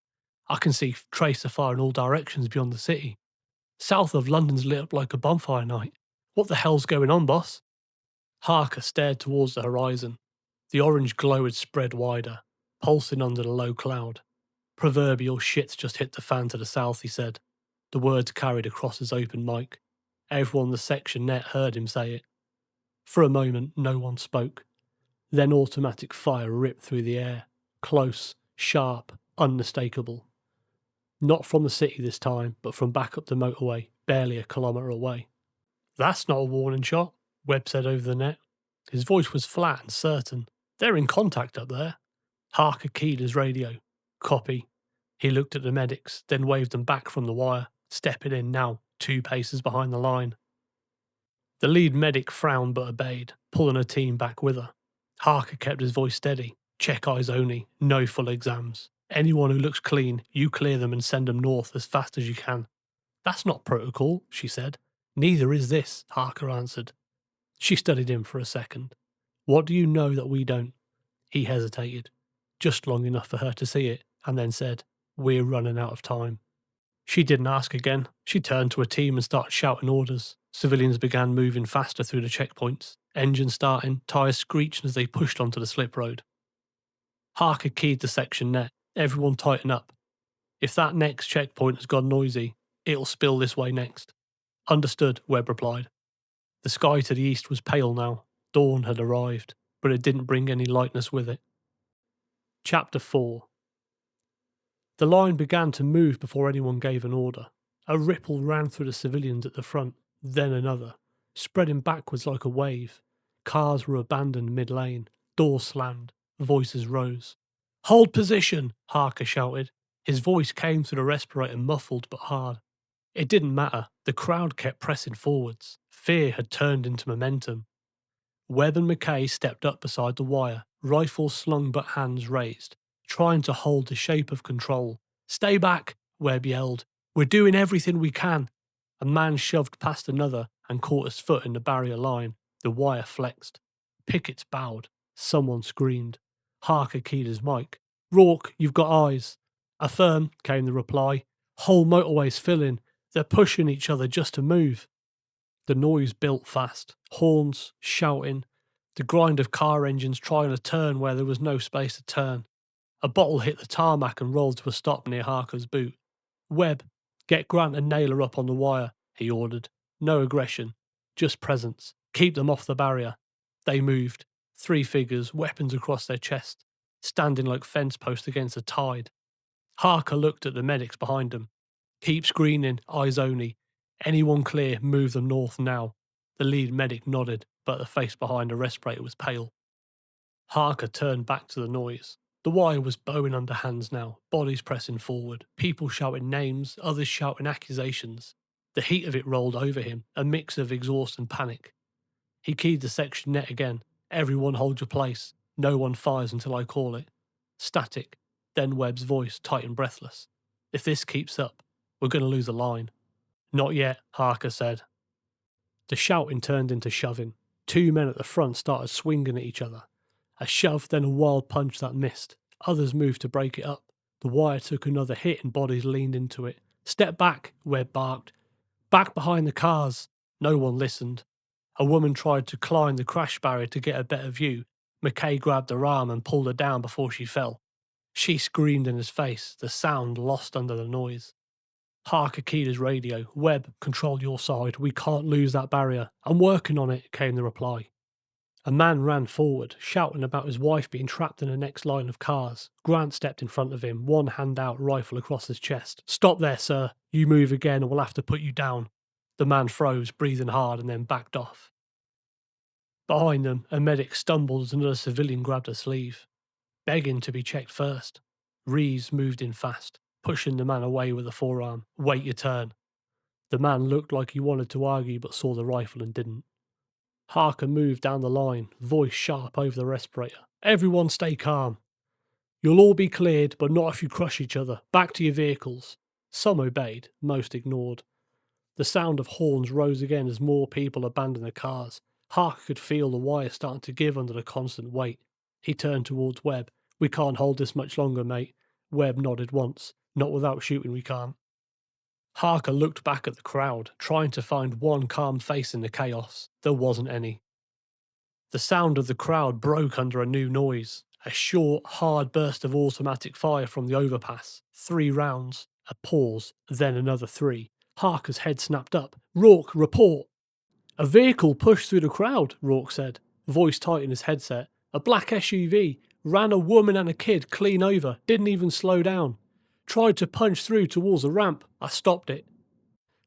I can see tracer fire in all directions beyond the city. South of London's lit up like a bonfire night. What the hell's going on, boss? Harker stared towards the horizon. The orange glow had spread wider, pulsing under the low cloud. Proverbial shit's just hit the fan to the south, he said. The words carried across his open mic. Everyone in the section net heard him say it. For a moment, no one spoke. Then automatic fire ripped through the air. Close, sharp, unmistakable. Not from the city this time, but from back up the motorway, barely a kilometre away. "That's not a warning shot," Webb said over the net. His voice was flat and certain. "They're in contact up there." Harker keyed his radio. "Copy." He looked at the medics, then waved them back from the wire, stepping in now, 2 paces behind the line. The lead medic frowned but obeyed, pulling her team back with her. Harker kept his voice steady. "Check eyes only, no full exams. Anyone who looks clean, you clear them and send them north as fast as you can." "That's not protocol," she said. "Neither is this," Harker answered. She studied him for a second. "What do you know that we don't?" He hesitated, just long enough for her to see it, and then said, "We're running out of time." She didn't ask again. She turned to her team and started shouting orders. Civilians began moving faster through the checkpoints, engines starting, tyres screeching as they pushed onto the slip road. Harker keyed the section net. "Everyone tighten up. If that next checkpoint has gone noisy, it'll spill this way next." "Understood," Webb replied. The sky to the east was pale now. Dawn had arrived, but it didn't bring any lightness with it. Chapter 4. The line began to move before anyone gave an order. A ripple ran through the civilians at the front, then another, spreading backwards like a wave. Cars were abandoned mid-lane. Doors slammed. Voices rose. "Hold position!" Harker shouted. His voice came through the respirator muffled but hard. It didn't matter. The crowd kept pressing forwards. Fear had turned into momentum. Webb and McKay stepped up beside the wire, rifles slung but hands raised, trying to hold the shape of control. "Stay back," Webb yelled. "We're doing everything we can." A man shoved past another and caught his foot in the barrier line. The wire flexed. Pickets bowed. Someone screamed. Harker keyed his mic. "Rourke, you've got eyes." "Affirm," came the reply. "Whole motorway's filling. They're pushing each other just to move." The noise built fast. Horns, shouting, the grind of car engines trying to turn where there was no space to turn. A bottle hit the tarmac and rolled to a stop near Harker's boot. "Webb, get Grant and Naylor up on the wire," he ordered. "No aggression, just presence. Keep them off the barrier." They moved. 3 figures, weapons across their chest, standing like fence posts against the tide. Harker looked at the medics behind him. "Keep screening, eyes only. Anyone clear, move them north now." The lead medic nodded, but the face behind the respirator was pale. Harker turned back to the noise. The wire was bowing under hands now, bodies pressing forward, people shouting names, others shouting accusations. The heat of it rolled over him, a mix of exhaust and panic. He keyed the section net again. "Everyone hold your place. No one fires until I call it." Static. Then Webb's voice, tight and breathless. "If this keeps up, we're going to lose a line." "Not yet," Harker said. The shouting turned into shoving. 2 men at the front started swinging at each other. A shove, then a wild punch that missed. Others moved to break it up. The wire took another hit and bodies leaned into it. "Step back," Webb barked. "Back behind the cars." No one listened. A woman tried to climb the crash barrier to get a better view. McKay grabbed her arm and pulled her down before she fell. She screamed in his face, the sound lost under the noise. Harker keyed his radio. "Webb, control your side. We can't lose that barrier." "I'm working on it," came the reply. A man ran forward, shouting about his wife being trapped in the next line of cars. Grant stepped in front of him, one hand out, rifle across his chest. "Stop there, sir. You move again and we'll have to put you down." The man froze, breathing hard, and then backed off. Behind them, a medic stumbled as another civilian grabbed her sleeve, begging to be checked first. Rees moved in fast, pushing the man away with a forearm. "Wait your turn." The man looked like he wanted to argue but saw the rifle and didn't. Harker moved down the line, voice sharp over the respirator. "Everyone stay calm. You'll all be cleared, but not if you crush each other. Back to your vehicles." Some obeyed, most ignored. The sound of horns rose again as more people abandoned the cars. Harker could feel the wire starting to give under the constant weight. He turned towards Webb. "We can't hold this much longer, mate." Webb nodded once. "Not without shooting, we can't." Harker looked back at the crowd, trying to find one calm face in the chaos. There wasn't any. The sound of the crowd broke under a new noise. A short, hard burst of automatic fire from the overpass. 3 rounds. A pause, then another 3. Harker's head snapped up. Rourke, report! A vehicle pushed through the crowd, Rourke said, voice tight in his headset. A black SUV ran a woman and a kid clean over, didn't even slow down. Tried to punch through towards the ramp. I stopped it.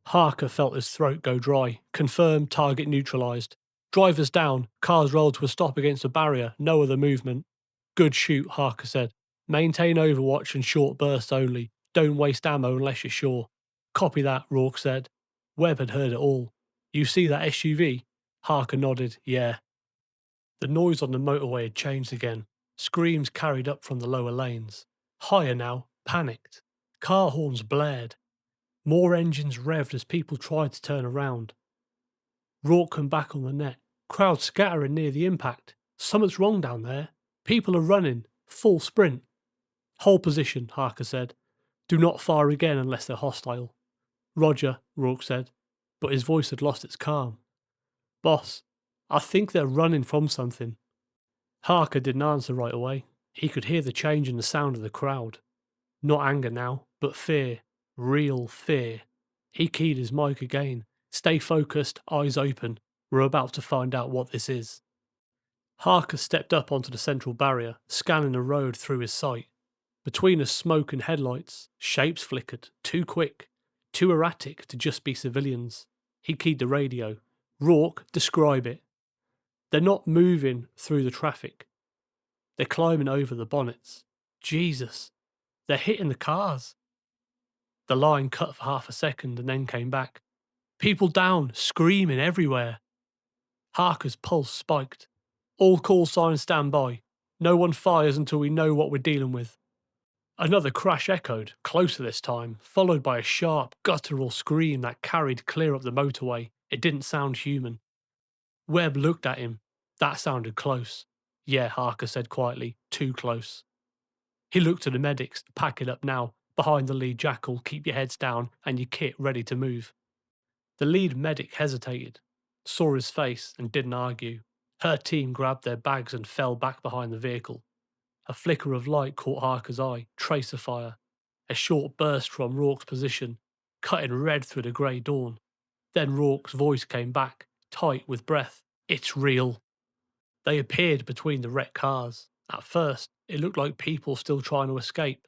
Harker felt his throat go dry. Confirmed target neutralised. Drivers down. Cars rolled to a stop against a barrier. No other movement. Good shoot, Harker said. Maintain overwatch and short bursts only. Don't waste ammo unless you're sure. Copy that, Rourke said. Webb had heard it all. You see that SUV? Harker nodded. Yeah. The noise on the motorway had changed again. Screams carried up from the lower lanes. Higher now, panicked. Car horns blared. More engines revved as people tried to turn around. Rourke came back on the net. Crowd scattering near the impact. Something's wrong down there. People are running. Full sprint. Hold position, Harker said. Do not fire again unless they're hostile. Roger, Rourke said, but his voice had lost its calm. Boss, I think they're running from something. Harker didn't answer right away. He could hear the change in the sound of the crowd. Not anger now, but fear. Real fear. He keyed his mic again. Stay focused, eyes open. We're about to find out what this is. Harker stepped up onto the central barrier, scanning the road through his sight. Between the smoke and headlights, shapes flickered, too quick, too erratic to just be civilians. He keyed the radio. Rourke, describe it. They're not moving through the traffic. They're climbing over the bonnets. Jesus, they're hitting the cars. The line cut for half a second and then came back. People down, screaming everywhere. Harker's pulse spiked. All call signs stand by. No one fires until we know what we're dealing with. Another crash echoed, closer this time, followed by a sharp, guttural scream that carried clear up the motorway. It didn't sound human. Webb looked at him. That sounded close. Yeah, Harker said quietly, too close. He looked at the medics. Pack it up now. Behind the lead jackal, keep your heads down and your kit ready to move. The lead medic hesitated, saw his face and didn't argue. Her team grabbed their bags and fell back behind the vehicle. A flicker of light caught Harker's eye, tracer fire. A short burst from Rourke's position, cutting red through the grey dawn. Then Rourke's voice came back, tight with breath. It's real. They appeared between the wrecked cars. At first, it looked like people still trying to escape.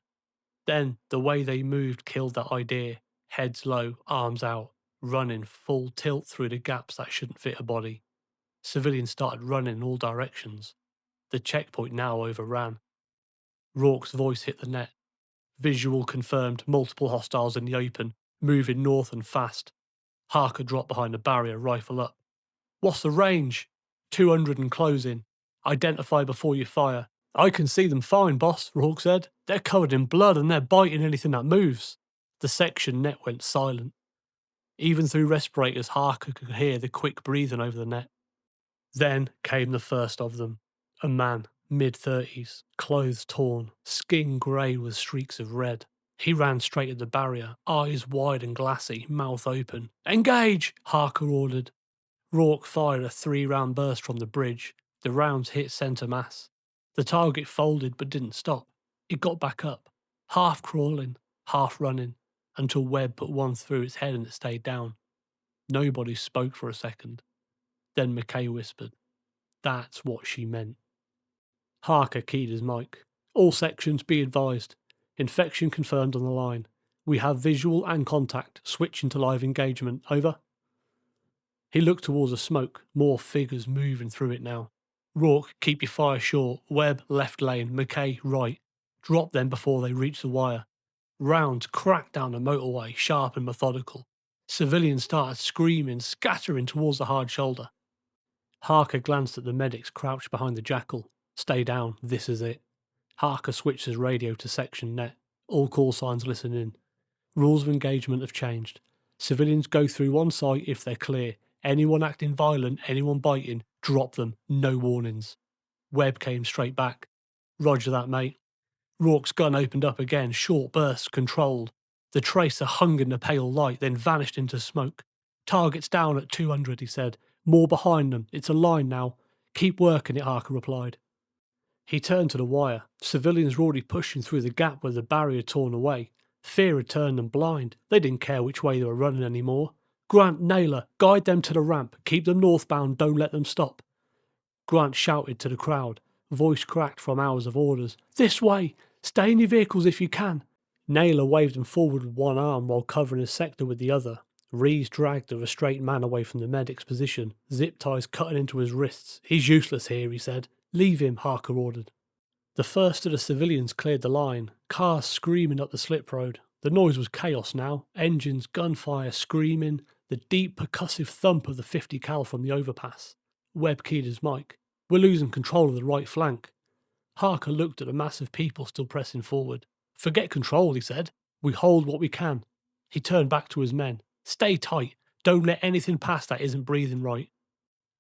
Then, the way they moved killed that idea. Heads low, arms out, running full tilt through the gaps that shouldn't fit a body. Civilians started running in all directions. The checkpoint now overran. Rourke's voice hit the net. Visual confirmed multiple hostiles in the open, moving north and fast. Harker dropped behind the barrier, rifle up. What's the range? 200 and closing. Identify before you fire. I can see them fine, boss, Rourke said. They're covered in blood and they're biting anything that moves. The section net went silent. Even through respirators, Harker could hear the quick breathing over the net. Then came the first of them. A man, mid-30s, clothes torn, skin grey with streaks of red. He ran straight at the barrier, eyes wide and glassy, mouth open. Engage! Harker ordered. Rourke fired a 3-round burst from the bridge. The rounds hit centre mass. The target folded but didn't stop. It got back up, half crawling, half running, until Webb put one through its head and it stayed down. Nobody spoke for a second. Then McKay whispered, "That's what she meant." Harker keyed his mic. All sections be advised. Infection confirmed on the line. We have visual and contact. Switching to live engagement. Over. He looked towards the smoke. More figures moving through it now. Rourke, keep your fire short. Webb, left lane. McKay, right. Drop them before they reach the wire. Rounds cracked down the motorway, sharp and methodical. Civilians started screaming, scattering towards the hard shoulder. Harker glanced at the medics crouched behind the jackal. Stay down, this is it. Harker switched his radio to section net. All call signs listen in. Rules of engagement have changed. Civilians go through one site if they're clear. Anyone acting violent, anyone biting, drop them, no warnings. Webb came straight back. Roger that, mate. Rourke's gun opened up again, short bursts, controlled. The tracer hung in the pale light, then vanished into smoke. Target's down at 200, he said. More behind them. It's a line now. Keep working it, Harker replied. He turned to the wire. Civilians were already pushing through the gap where the barrier had torn away. Fear had turned them blind. They didn't care which way they were running anymore. Grant, Naylor, guide them to the ramp. Keep them northbound, don't let them stop. Grant shouted to the crowd, voice cracked from hours of orders. This way! Stay in your vehicles if you can. Naylor waved them forward with one arm while covering his sector with the other. Rees dragged the restrained man away from the medic's position, zip ties cutting into his wrists. He's useless here, he said. Leave him, Harker ordered. The first of the civilians cleared the line, cars screaming up the slip road. The noise was chaos now, engines, gunfire, screaming, the deep percussive thump of the 50 cal from the overpass. Webb keyed his mic. We're losing control of the right flank. Harker looked at the mass of people still pressing forward. Forget control, he said. We hold what we can. He turned back to his men. Stay tight. Don't let anything pass that isn't breathing right.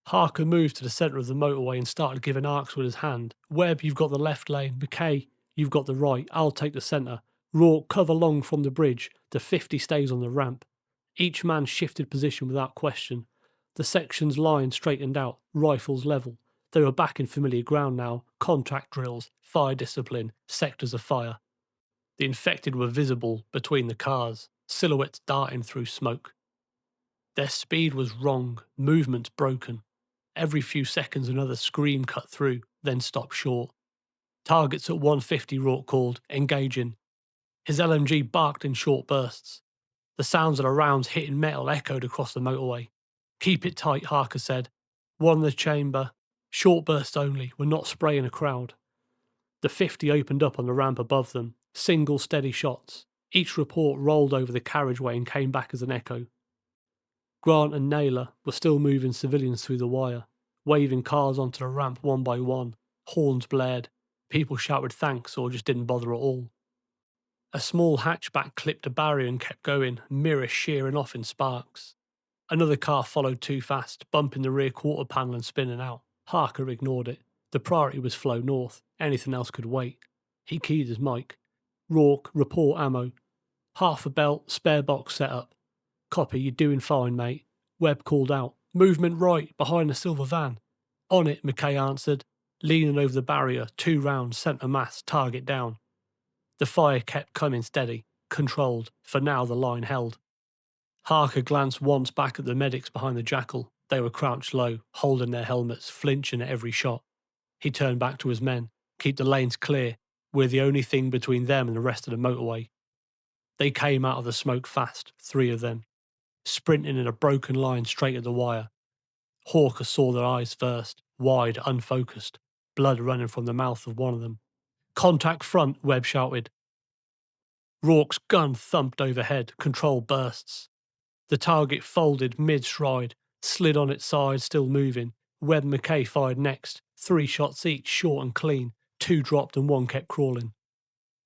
Harker moved to the centre of the motorway and started giving arcs with his hand. Webb, you've got the left lane. McKay, you've got the right. I'll take the centre. Rourke, cover long from the bridge. The 50 stays on the ramp. Each man shifted position without question. The section's line straightened out, rifles level. They were back in familiar ground now. Contact drills, fire discipline, sectors of fire. The infected were visible between the cars, silhouettes darting through smoke. Their speed was wrong, movements broken. Every few seconds another scream cut through, then stopped short. Targets at 150, Rourke called, engaging. His LMG barked in short bursts. The sounds of the rounds hitting metal echoed across the motorway. Keep it tight, Harker said. One in the chamber. Short bursts only, we're not spraying a crowd. The 50 opened up on the ramp above them, single steady shots. Each report rolled over the carriageway and came back as an echo. Grant and Naylor were still moving civilians through the wire, waving cars onto the ramp one by one. Horns blared. People shouted thanks or just didn't bother at all. A small hatchback clipped a barrier and kept going, mirror shearing off in sparks. Another car followed too fast, bumping the rear quarter panel and spinning out. Harker ignored it. The priority was flow north. Anything else could wait. He keyed his mic. Rourke, report ammo. Half a belt, spare box set up. Copy, you're doing fine, mate. Webb called out. Movement right, behind the silver van. On it, McKay answered. Leaning over the barrier, 2 rounds, centre mass, target down. The fire kept coming steady, controlled. For now, the line held. Harker glanced once back at the medics behind the jackal. They were crouched low, holding their helmets, flinching at every shot. He turned back to his men. Keep the lanes clear. We're the only thing between them and the rest of the motorway. They came out of the smoke fast, 3 of them, sprinting in a broken line straight at the wire. Hawker saw their eyes first, wide, unfocused, blood running from the mouth of one of them. Contact front, Webb shouted. Rourke's gun thumped overhead, control bursts. The target folded mid-stride, slid on its side, still moving. Webb and McKay fired next, 3 shots each, short and clean. 2 dropped and 1 kept crawling.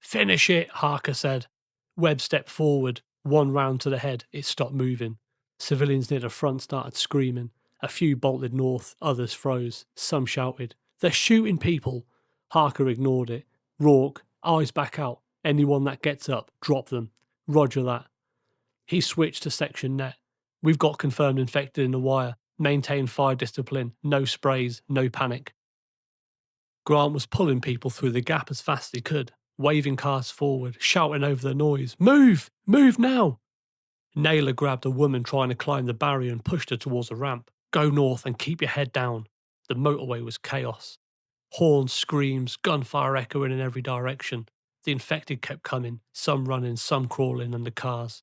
Finish it, Harker said. Webb stepped forward, 1 round to the head. It stopped moving. Civilians near the front started screaming. A few bolted north, others froze. Some shouted, "They're shooting people!" Harker ignored it. Rourke, eyes back out. Anyone that gets up, drop them. Roger that. He switched to section net. We've got confirmed infected in the wire. Maintain fire discipline. No sprays, no panic. Grant was pulling people through the gap as fast as he could, waving cars forward, shouting over the noise. Move! Move now! Naylor grabbed a woman trying to climb the barrier and pushed her towards the ramp. Go north and keep your head down. The motorway was chaos. Horns, screams, gunfire echoing in every direction. The infected kept coming, some running, some crawling under cars.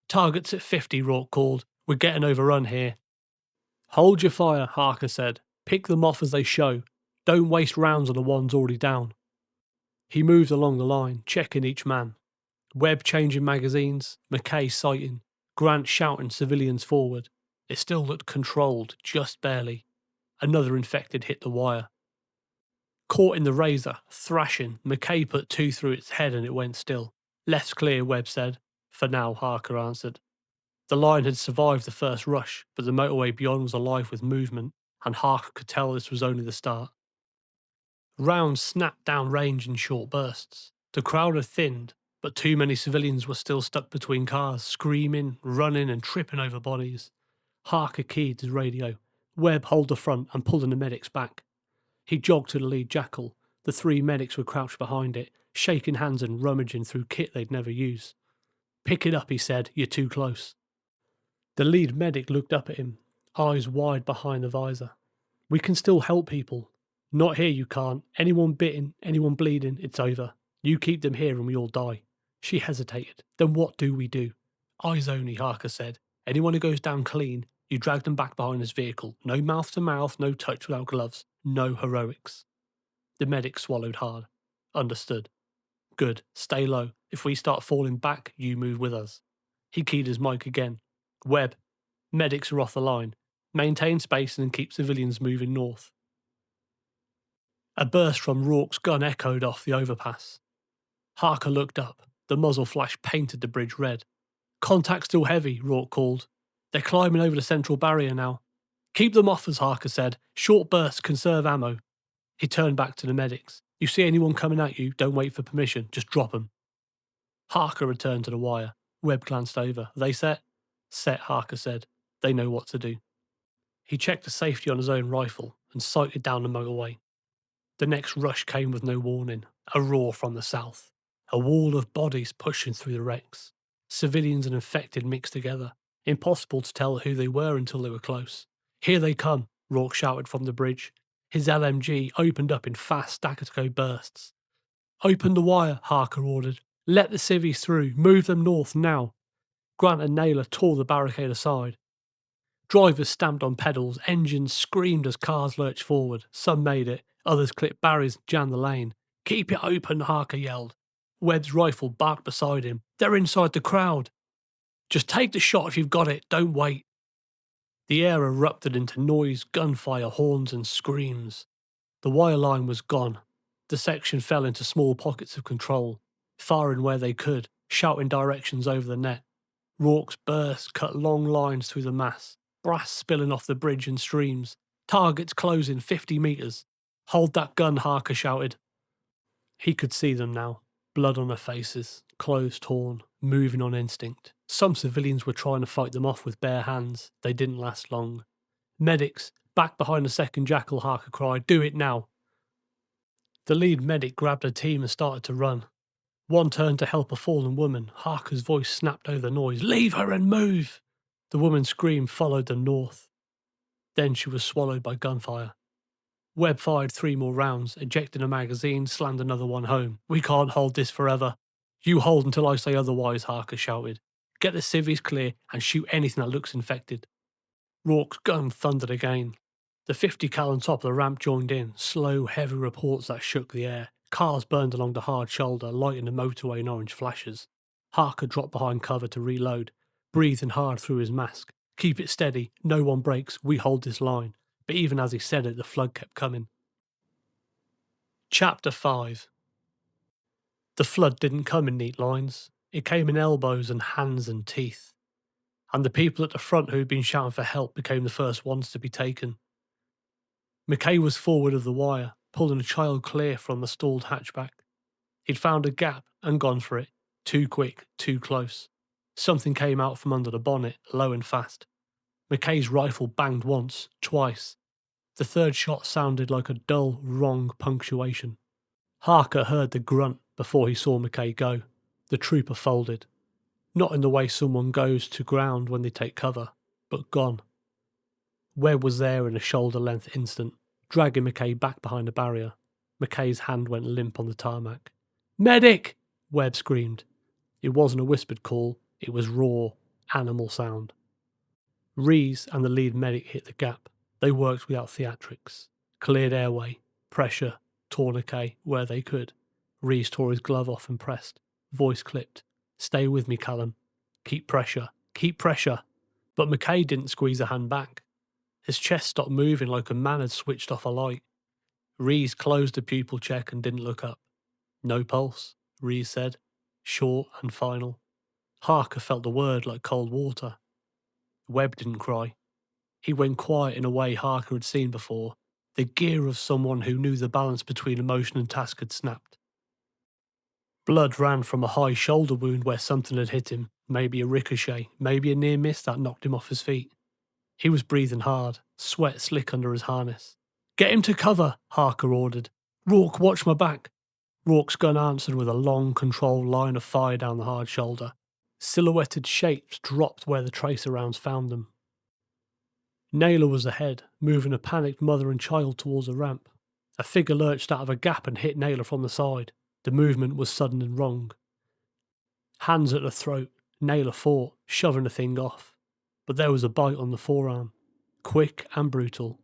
Targets at 50, Rourke called. We're getting overrun here. Hold your fire, Harker said. Pick them off as they show. Don't waste rounds on the ones already down. He moved along the line, checking each man. Webb changing magazines, McKay sighting, Grant shouting civilians forward. It still looked controlled, just barely. Another infected hit the wire. Caught in the razor, thrashing, McKay put 2 through its head and it went still. Less clear, Webb said. For now, Harker answered. The line had survived the first rush, but the motorway beyond was alive with movement, and Harker could tell this was only the start. Rounds snapped down range in short bursts. The crowd had thinned, but too many civilians were still stuck between cars, screaming, running and tripping over bodies. Harker keyed his radio. Webb hold the front and pulling the medics back. He jogged to the lead jackal. The 3 medics were crouched behind it, shaking hands and rummaging through kit they'd never use. Pick it up, he said. You're too close. The lead medic looked up at him, eyes wide behind the visor. We can still help people. Not here, you can't. Anyone bitten, anyone bleeding, it's over. You keep them here and we all die. She hesitated. Then what do we do? Eyes only, Harker said. Anyone who goes down clean, you drag them back behind this vehicle. No mouth to mouth, no touch without gloves. No heroics. The medic swallowed hard. Understood. Good. Stay low. If we start falling back, you move with us. He keyed his mic again. Webb. Medics are off the line. Maintain space and keep civilians moving north. A burst from Rourke's gun echoed off the overpass. Harker looked up. The muzzle flash painted the bridge red. Contact still heavy, Rourke called. They're climbing over the central barrier now. Keep them off us, Harker said. Short bursts conserve ammo. He turned back to the medics. You see anyone coming at you, don't wait for permission, just drop them. Harker returned to the wire. Webb glanced over. Are they set? Set, Harker said. They know what to do. He checked the safety on his own rifle and sighted down the motorway. The next rush came with no warning, a roar from the south. A wall of bodies pushing through the wrecks. Civilians and infected mixed together. Impossible to tell who they were until they were close. Here they come, Rourke shouted from the bridge. His LMG opened up in fast staccato bursts. Open the wire, Harker ordered. Let the civvies through. Move them north now. Grant and Naylor tore the barricade aside. Drivers stamped on pedals, engines screamed as cars lurched forward. Some made it, others clipped barriers and jammed the lane. Keep it open, Harker yelled. Webb's rifle barked beside him. They're inside the crowd. Just take the shot if you've got it, don't wait. The air erupted into noise, gunfire, horns and screams. The wire line was gone. The section fell into small pockets of control, firing where they could, shouting directions over the net. Rourke's burst cut long lines through the mass, brass spilling off the bridge in streams. Targets closing 50 metres. Hold that gun, Harker shouted. He could see them now, blood on their faces, clothes torn, moving on instinct. Some civilians were trying to fight them off with bare hands. They didn't last long. Medics, back behind the second jackal, Harker cried. Do it now. The lead medic grabbed a team and started to run. One turned to help a fallen woman. Harker's voice snapped over the noise. Leave her and move! The woman's scream followed them north. Then she was swallowed by gunfire. Webb fired 3 more rounds, ejected a magazine, slammed another one home. We can't hold this forever. You hold until I say otherwise, Harker shouted. Get the civvies clear and shoot anything that looks infected. Rourke's gun thundered again. The 50 cal on top of the ramp joined in, slow, heavy reports that shook the air. Cars burned along the hard shoulder, lighting the motorway in orange flashes. Harker dropped behind cover to reload, breathing hard through his mask. Keep it steady, no one breaks, we hold this line. But even as he said it, the flood kept coming. Chapter 5. The flood didn't come in neat lines. It came in elbows and hands and teeth. And the people at the front who had been shouting for help became the first ones to be taken. McKay was forward of the wire, pulling a child clear from the stalled hatchback. He'd found a gap and gone for it. Too quick, too close. Something came out from under the bonnet, low and fast. McKay's rifle banged once, twice. The third shot sounded like a dull, wrong punctuation. Harker heard the grunt before he saw McKay go. The trooper folded. Not in the way someone goes to ground when they take cover, but gone. Webb was there in a shoulder-length instant, dragging McKay back behind the barrier. McKay's hand went limp on the tarmac. Medic! Webb screamed. It wasn't a whispered call, it was raw, animal sound. Rees and the lead medic hit the gap. They worked without theatrics. Cleared airway, pressure, tourniquet where they could. Rees tore his glove off and pressed. Voice clipped. Stay with me, Callum. Keep pressure. Keep pressure. But McKay didn't squeeze a hand back. His chest stopped moving like a man had switched off a light. Rees closed the pupil check and didn't look up. No pulse, Rees said. Short and final. Harker felt the word like cold water. Webb didn't cry. He went quiet in a way Harker had seen before. The gear of someone who knew the balance between emotion and task had snapped. Blood ran from a high shoulder wound where something had hit him, maybe a ricochet, maybe a near miss that knocked him off his feet. He was breathing hard, sweat slick under his harness. Get him to cover, Harker ordered. Rourke, watch my back. Rourke's gun answered with a long, controlled line of fire down the hard shoulder. Silhouetted shapes dropped where the tracer rounds found them. Naylor was ahead, moving a panicked mother and child towards a ramp. A figure lurched out of a gap and hit Naylor from the side. The movement was sudden and wrong. Hands at the throat, Naylor fought, shoving the thing off. But there was a bite on the forearm, quick and brutal.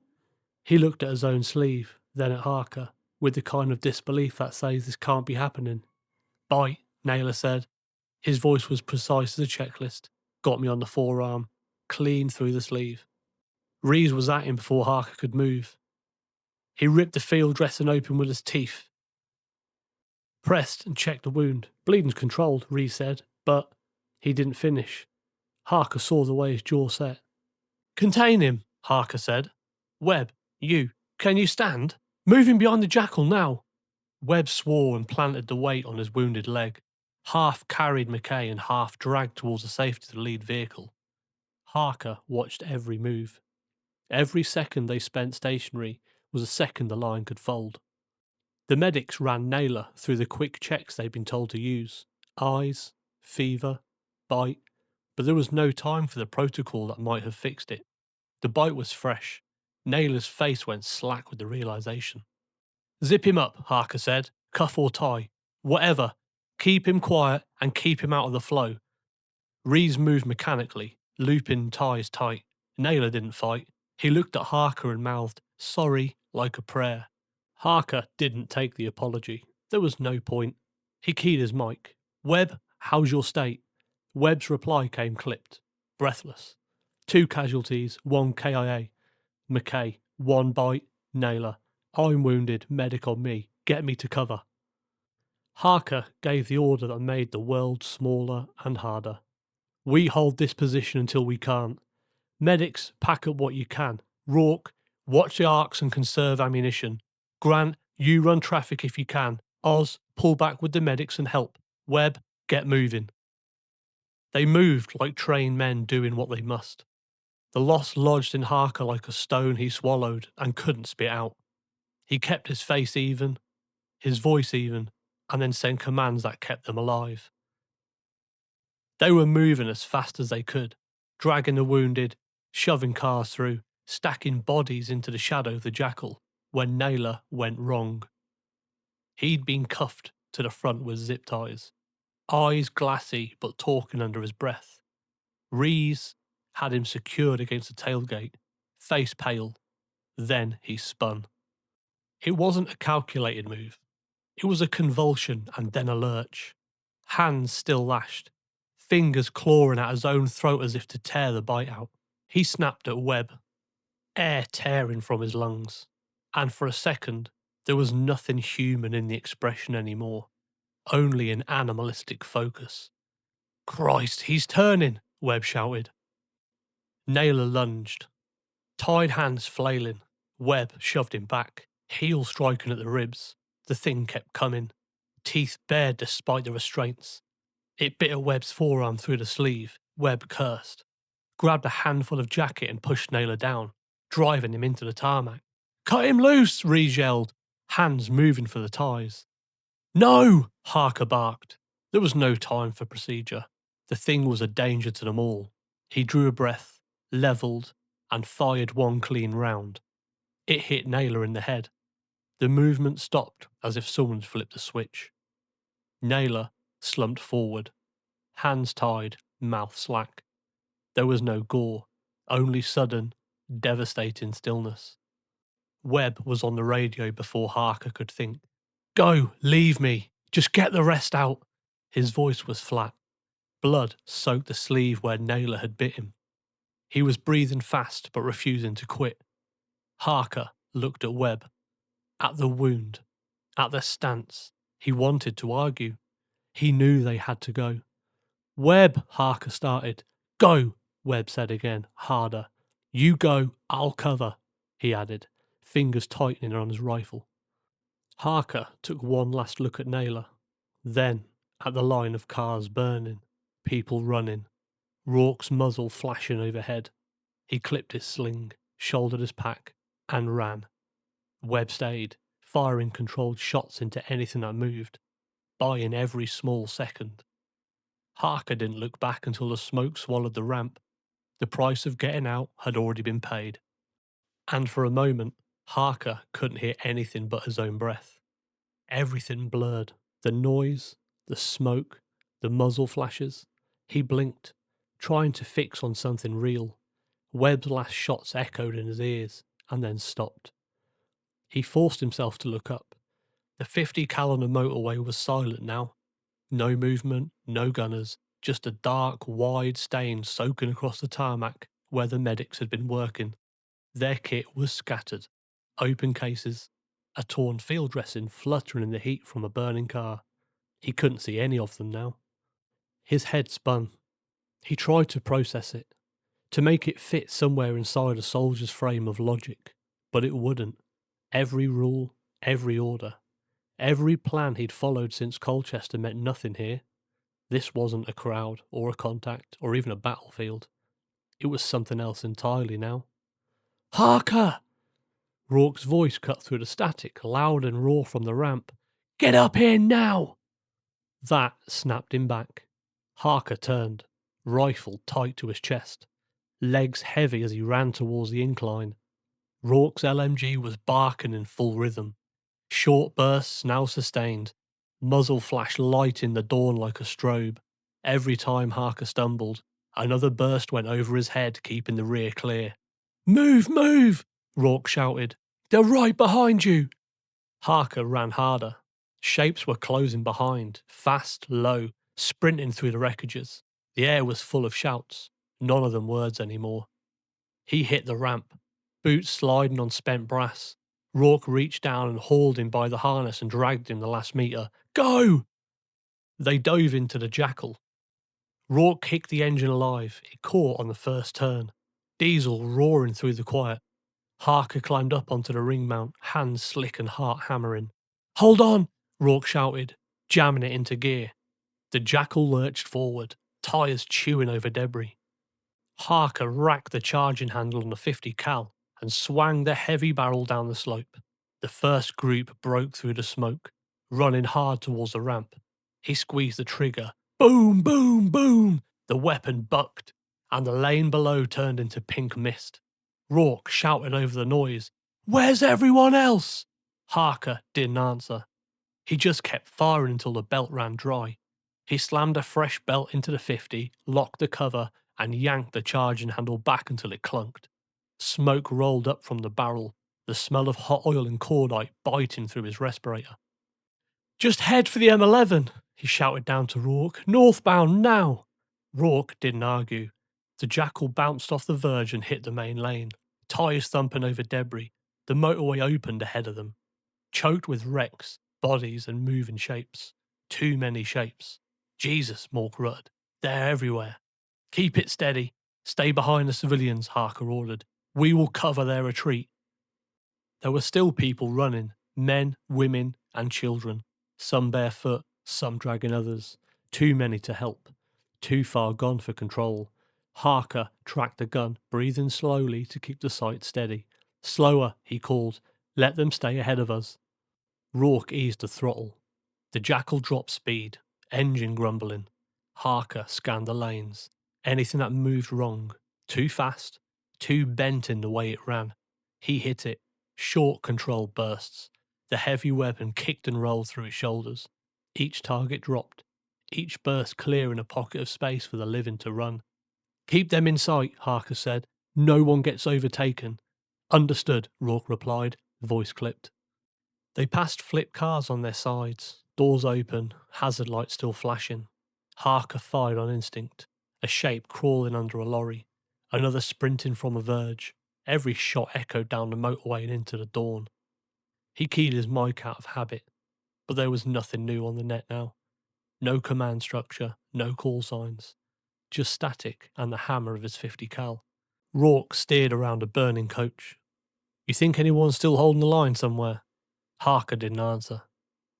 He looked at his own sleeve, then at Harker, with the kind of disbelief that says this can't be happening. Bite, Naylor said. His voice was precise as a checklist. Got me on the forearm, clean through the sleeve. Rees was at him before Harker could move. He ripped the field dressing open with his teeth. Pressed and checked the wound. Bleeding's controlled, Rees said, but he didn't finish. Harker saw the way his jaw set. Contain him, Harker said. Webb, can you stand? Move him behind the jackal now. Webb swore and planted the weight on his wounded leg. Half carried McKay and half dragged towards the safety of the lead vehicle. Harker watched every move. Every second they spent stationary was a second the line could fold. The medics ran Naylor through the quick checks they'd been told to use. Eyes, fever, bite, but there was no time for the protocol that might have fixed it. The bite was fresh. Naylor's face went slack with the realisation. Zip him up, Harker said. Cuff or tie. Whatever. Keep him quiet and keep him out of the flow. Rees moved mechanically, looping ties tight. Naylor didn't fight. He looked at Harker and mouthed, sorry, like a prayer. Harker didn't take the apology. There was no point. He keyed his mic. Webb, how's your state? Webb's reply came clipped, breathless. 2 casualties, 1 KIA. McKay, 1 bite. Naylor, I'm wounded, medic on me. Get me to cover. Harker gave the order that made the world smaller and harder. We hold this position until we can't. Medics, pack up what you can. Rourke, watch the arcs and conserve ammunition. Grant, you run traffic if you can. Oz, pull back with the medics and help. Webb, get moving. They moved like trained men doing what they must. The loss lodged in Harker like a stone he swallowed and couldn't spit out. He kept his face even, his voice even, and then sent commands that kept them alive. They were moving as fast as they could, dragging the wounded, shoving cars through, stacking bodies into the shadow of the jackal, when Naylor went wrong. He'd been cuffed to the front with zip ties, eyes glassy but talking under his breath. Rees had him secured against the tailgate, face pale. Then he spun. It wasn't a calculated move. It was a convulsion and then a lurch. Hands still lashed, fingers clawing at his own throat as if to tear the bite out. He snapped at Webb, air tearing from his lungs. And for a second, there was nothing human in the expression anymore, only an animalistic focus. Christ, he's turning, Webb shouted. Naylor lunged, tied hands flailing. Webb shoved him back, heel striking at the ribs. The thing kept coming, teeth bared despite the restraints. It bit at Webb's forearm through the sleeve. Webb cursed, grabbed a handful of jacket and pushed Naylor down, driving him into the tarmac. Cut him loose, Rees yelled, hands moving for the ties. No, Harker barked. There was no time for procedure. The thing was a danger to them all. He drew a breath, levelled, and fired 1 clean round. It hit Naylor in the head. The movement stopped as if someone flipped a switch. Naylor slumped forward, hands tied, mouth slack. There was no gore, only sudden, devastating stillness. Webb was on the radio before Harker could think. Go, leave me, just get the rest out. His voice was flat. Blood soaked the sleeve where Naylor had bit him. He was breathing fast but refusing to quit. Harker looked at Webb, at the wound, at their stance. He wanted to argue. He knew they had to go. Webb, Harker started. Go, Webb said again, harder. You go, I'll cover, he added, fingers tightening on his rifle. Harker took one last look at Naylor, then at the line of cars burning, people running, Rourke's muzzle flashing overhead. He clipped his sling, shouldered his pack, and ran. Webb stayed, firing controlled shots into anything that moved, buying every small second. Harker didn't look back until the smoke swallowed the ramp. The price of getting out had already been paid. And for a moment, Harker couldn't hear anything but his own breath. Everything blurred. The noise, the smoke, the muzzle flashes. He blinked, trying to fix on something real. Webb's last shots echoed in his ears, and then stopped. He forced himself to look up. The 50 cal on the motorway was silent now. No movement, no gunners, just a dark, wide stain soaking across the tarmac where the medics had been working. Their kit was scattered. Open cases, a torn field dressing fluttering in the heat from a burning car. He couldn't see any of them now. His head spun. He tried to process it, to make it fit somewhere inside a soldier's frame of logic, but it wouldn't. Every rule, every order, every plan he'd followed since Colchester meant nothing here. This wasn't a crowd, or a contact, or even a battlefield. It was something else entirely now. Harker! Rourke's voice cut through the static, loud and raw from the ramp. Get up here now! That snapped him back. Harker turned, rifle tight to his chest, legs heavy as he ran towards the incline. Rourke's LMG was barking in full rhythm. Short bursts, now sustained. Muzzle flashed light in the dawn like a strobe. Every time Harker stumbled, another burst went over his head, keeping the rear clear. Move, move! Rourke shouted. They're right behind you! Harker ran harder. Shapes were closing behind, fast, low, sprinting through the wreckages. The air was full of shouts, none of them words anymore. He hit the ramp, boots sliding on spent brass. Rourke reached down and hauled him by the harness and dragged him the last metre. Go! They dove into the Jackal. Rourke kicked the engine alive. It caught on the first turn. Diesel roaring through the quiet. Harker climbed up onto the ring mount, hands slick and heart hammering. Hold on! Rourke shouted, jamming it into gear. The Jackal lurched forward, tyres chewing over debris. Harker racked the charging handle on the 50 cal and swung the heavy barrel down the slope. The first group broke through the smoke, running hard towards the ramp. He squeezed the trigger. Boom, boom, boom! The weapon bucked, and the lane below turned into pink mist. Rourke shouted over the noise, Where's everyone else? Harker didn't answer. He just kept firing until the belt ran dry. He slammed a fresh belt into the 50, locked the cover, and yanked the charging handle back until it clunked. Smoke rolled up from the barrel, the smell of hot oil and cordite biting through his respirator. Just head for the M11, he shouted down to Rourke. Northbound now! Rourke didn't argue. The Jackal bounced off the verge and hit the main lane, tyres thumping over debris. The motorway opened ahead of them, choked with wrecks, bodies and moving shapes. Too many shapes. Jesus, Mork rutted. They're everywhere. Keep it steady. Stay behind the civilians, Harker ordered. We will cover their retreat. There were still people running, men, women, and children. Some barefoot, some dragging others. Too many to help. Too far gone for control. Harker tracked the gun, breathing slowly to keep the sight steady. Slower, he called. Let them stay ahead of us. Rourke eased the throttle. The Jackal dropped speed, engine grumbling. Harker scanned the lanes. Anything that moved wrong. Too fast, too bent in the way it ran. He hit it. Short control bursts. The heavy weapon kicked and rolled through his shoulders. Each target dropped. Each burst clearing a pocket of space for the living to run. Keep them in sight, Harker said. No one gets overtaken. Understood, Rourke replied, voice clipped. They passed flipped cars on their sides, doors open, hazard lights still flashing. Harker fired on instinct, a shape crawling under a lorry, another sprinting from a verge. Every shot echoed down the motorway and into the dawn. He keyed his mic out of habit, but there was nothing new on the net now. No command structure, no call signs, just static and the hammer of his 50 cal. Rourke steered around a burning coach. You think anyone's still holding the line somewhere? Harker didn't answer.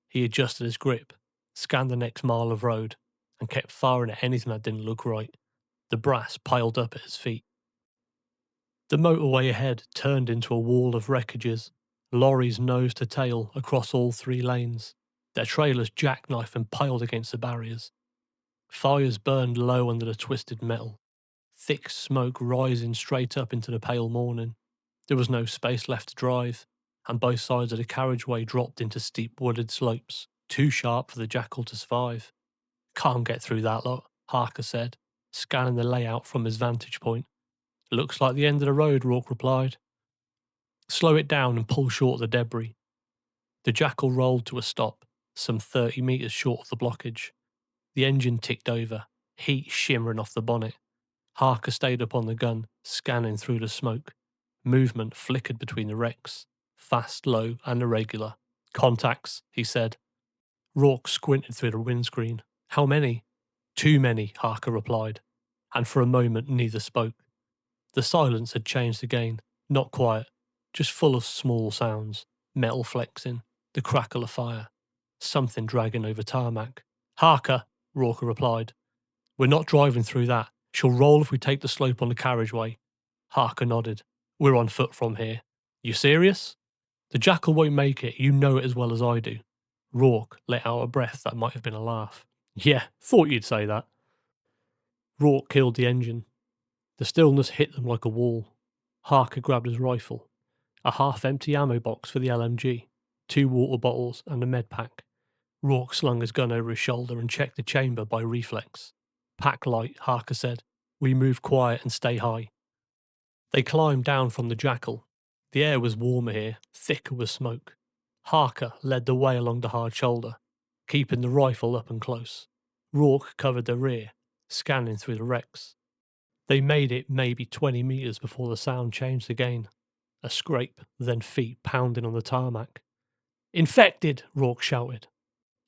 He adjusted his grip, scanned the next mile of road, and kept firing at anything that didn't look right. The brass piled up at his feet. The motorway ahead turned into a wall of wreckages, lorries nose to tail across all three lanes, their trailers jackknifed and piled against the barriers. Fires burned low under the twisted metal, thick smoke rising straight up into the pale morning. There was no space left to drive, and both sides of the carriageway dropped into steep wooded slopes, too sharp for the Jackal to survive. "Can't get through that lot," Harker said, scanning the layout from his vantage point. "Looks like the end of the road," Rourke replied. "Slow it down and pull short of the debris." The Jackal rolled to a stop, some 30 metres short of the blockage. The engine ticked over, heat shimmering off the bonnet. Harker stayed up on the gun, scanning through the smoke. Movement flickered between the wrecks, fast, low, and irregular. "Contacts," he said. Rourke squinted through the windscreen. "How many?" "Too many," Harker replied, and for a moment neither spoke. The silence had changed again, not quiet, just full of small sounds, metal flexing, the crackle of fire, something dragging over tarmac. "Harker," Rourke replied, "we're not driving through that. She'll roll if we take the slope on the carriageway." Harker nodded. "We're on foot from here. You serious?" "The Jackal won't make it, you know it as well as I do." Rourke let out a breath that might have been a laugh. "Yeah, thought you'd say that." Rourke killed the engine. The stillness hit them like a wall. Harker grabbed his rifle, a half-empty ammo box for the LMG, 2 water bottles and a med pack. Rourke slung his gun over his shoulder and checked the chamber by reflex. "Pack light," Harker said. "We move quiet and stay high." They climbed down from the Jackal. The air was warmer here, thicker with smoke. Harker led the way along the hard shoulder, keeping the rifle up and close. Rourke covered the rear, scanning through the wrecks. They made it maybe 20 metres before the sound changed again. A scrape, then feet pounding on the tarmac. "Infected!" Rourke shouted.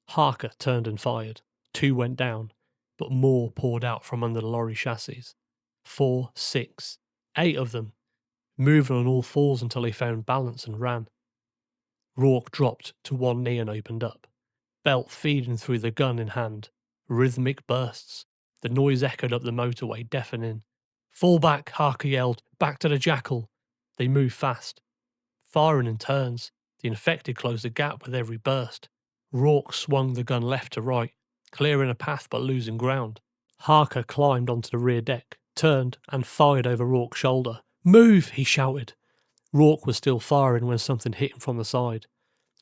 Harker turned and fired. 2 went down, but more poured out from under the lorry chassis. 4, 6, 8 of them, moving on all fours until they found balance and ran. Rourke dropped to one knee and opened up, belt feeding through the gun in hand. Rhythmic bursts. The noise echoed up the motorway, deafening. "Fall back," Harker yelled. "Back to the Jackal." They moved fast, firing in turns. The infected closed the gap with every burst. Rourke swung the gun left to right, clearing a path but losing ground. Harker climbed onto the rear deck, turned, and fired over Rourke's shoulder. "Move!" he shouted. Rourke was still firing when something hit him from the side.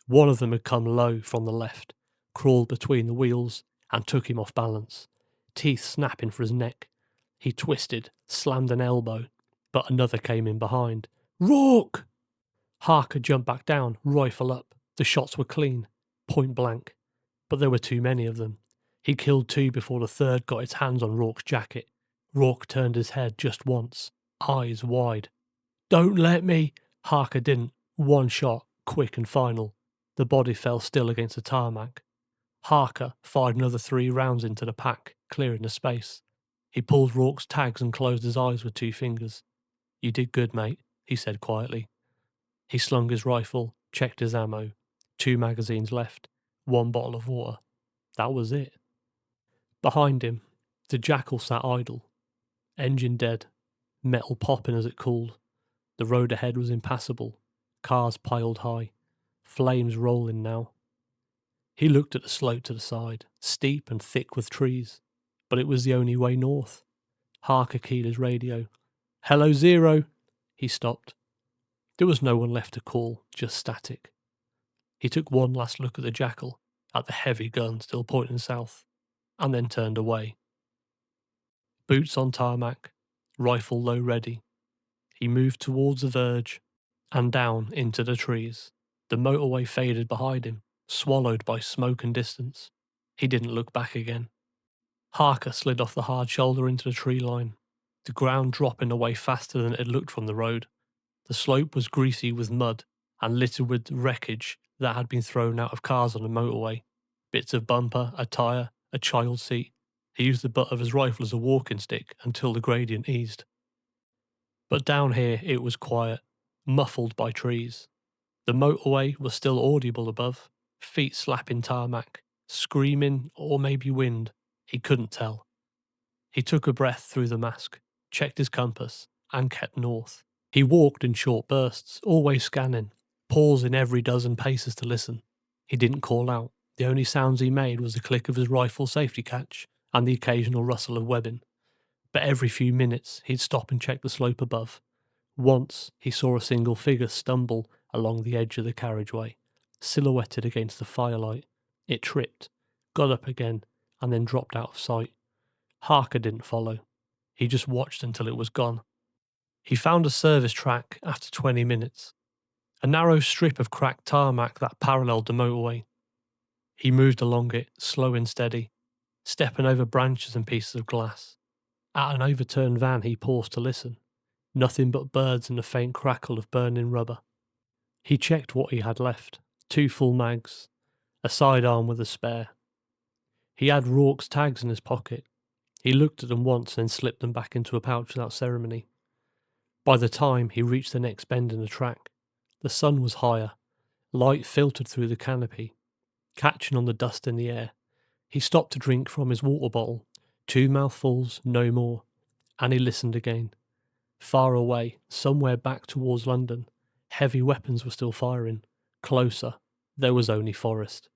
One of them had come low from the left, crawled between the wheels, and took him off balance, teeth snapping for his neck. He twisted, slammed an elbow, but another came in behind. "Rourke!" Harker jumped back down, rifle up. The shots were clean, point blank, but there were too many of them. He killed 2 before the third got its hands on Rourke's jacket. Rourke turned his head just once, eyes wide. "Don't let me!" Harker didn't. One shot, quick and final. The body fell still against the tarmac. Harker fired another 3 rounds into the pack, clearing the space. He pulled Rourke's tags and closed his eyes with 2 fingers. "You did good, mate," he said quietly. He slung his rifle, checked his ammo. 2 magazines left, 1 bottle of water. That was it. Behind him, the Jackal sat idle. Engine dead, metal popping as it cooled. The road ahead was impassable, cars piled high, flames rolling now. He looked at the slope to the side, steep and thick with trees, but it was the only way north. Harker keyed his radio. "Hello, Zero." He stopped. There was no one left to call, just static. He took one last look at the Jackal, at the heavy gun still pointing south, and then turned away. Boots on tarmac, rifle low ready. He moved towards the verge and down into the trees. The motorway faded behind him, swallowed by smoke and distance. He didn't look back again. Harker slid off the hard shoulder into the tree line, the ground dropping away faster than it had looked from the road. The slope was greasy with mud and littered with wreckage that had been thrown out of cars on the motorway. Bits of bumper, a tyre, a child seat. He used the butt of his rifle as a walking stick until the gradient eased. But down here it was quiet, muffled by trees. The motorway was still audible above, feet slapping tarmac, screaming or maybe wind. He couldn't tell. He took a breath through the mask, checked his compass, and kept north. He walked in short bursts, always scanning, pausing every dozen paces to listen. He didn't call out. The only sounds he made was the click of his rifle safety catch and the occasional rustle of webbing, but every few minutes he'd stop and check the slope above. Once he saw a single figure stumble along the edge of the carriageway, silhouetted against the firelight. It tripped, got up again, and then dropped out of sight. Harker didn't follow. He just watched until it was gone. He found a service track after 20 minutes, a narrow strip of cracked tarmac that paralleled the motorway. He moved along it, slow and steady, stepping over branches and pieces of glass. At an overturned van he paused to listen. Nothing but birds and the faint crackle of burning rubber. He checked what he had left. 2 full mags, a sidearm with a spare. He had Rourke's tags in his pocket. He looked at them once and then slipped them back into a pouch without ceremony. By the time he reached the next bend in the track, the sun was higher. Light filtered through the canopy, catching on the dust in the air. He stopped to drink from his water bottle. 2 mouthfuls, no more. And he listened again. Far away, somewhere back towards London, heavy weapons were still firing. Closer, there was only forest.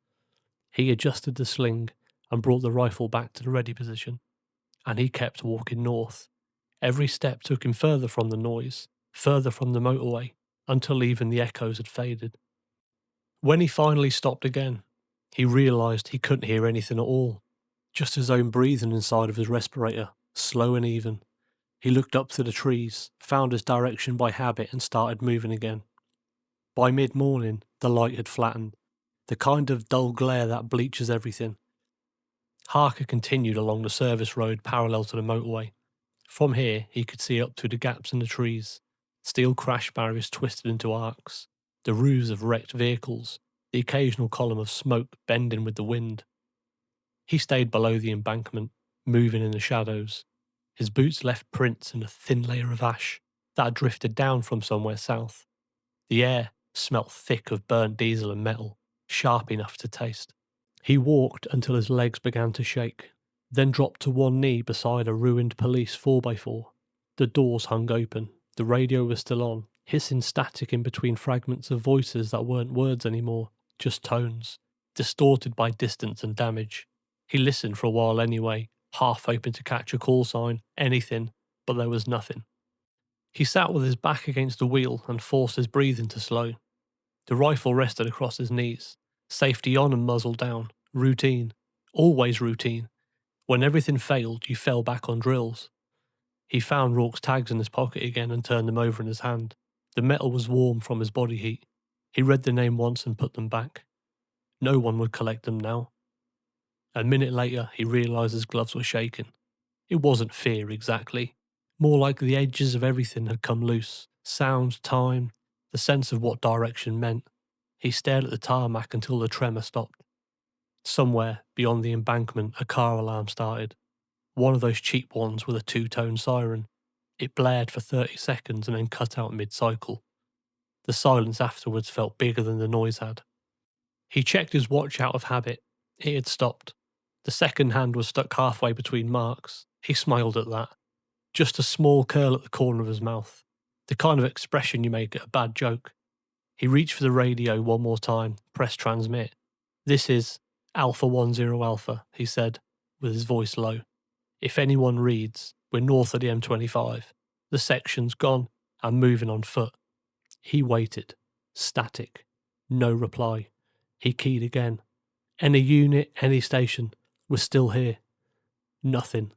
He adjusted the sling and brought the rifle back to the ready position. And he kept walking north. Every step took him further from the noise, further from the motorway, until even the echoes had faded. When he finally stopped again, he realised he couldn't hear anything at all, just his own breathing inside of his respirator, slow and even. He looked up to the trees, found his direction by habit and started moving again. By mid-morning, the light had flattened, the kind of dull glare that bleaches everything. Harker continued along the service road parallel to the motorway. From here, he could see up through the gaps in the trees, steel crash barriers twisted into arcs, the roofs of wrecked vehicles, the occasional column of smoke bending with the wind. He stayed below the embankment, moving in the shadows. His boots left prints in a thin layer of ash that had drifted down from somewhere south. The air smelt thick of burnt diesel and metal, sharp enough to taste. He walked until his legs began to shake, then dropped to one knee beside a ruined police 4x4. The doors hung open, the radio was still on, hissing static in between fragments of voices that weren't words anymore, just tones, distorted by distance and damage. He listened for a while anyway, half hoping to catch a call sign, anything, but there was nothing. He sat with his back against the wheel and forced his breathing to slow. The rifle rested across his knees, safety on and muzzle down, routine, always routine. When everything failed, you fell back on drills. He found Rourke's tags in his pocket again and turned them over in his hand. The metal was warm from his body heat. He read the name once and put them back. No one would collect them now. A minute later, he realised his gloves were shaking. It wasn't fear exactly. More like the edges of everything had come loose. Sound, time, the sense of what direction meant. He stared at the tarmac until the tremor stopped. Somewhere, beyond the embankment, a car alarm started. One of those cheap ones with a 2-tone siren. It blared for 30 seconds and then cut out mid-cycle. The silence afterwards felt bigger than the noise had. He checked his watch out of habit. It had stopped. The second hand was stuck halfway between marks. He smiled at that. Just a small curl at the corner of his mouth. The kind of expression you make at a bad joke. He reached for the radio one more time, pressed transmit. "This is Alpha 10 Alpha," he said, with his voice low. "If anyone reads, we're north of the M25. The section's gone and moving on foot." He waited. Static. No reply. He keyed again. Any unit, any station. We're still here. Nothing.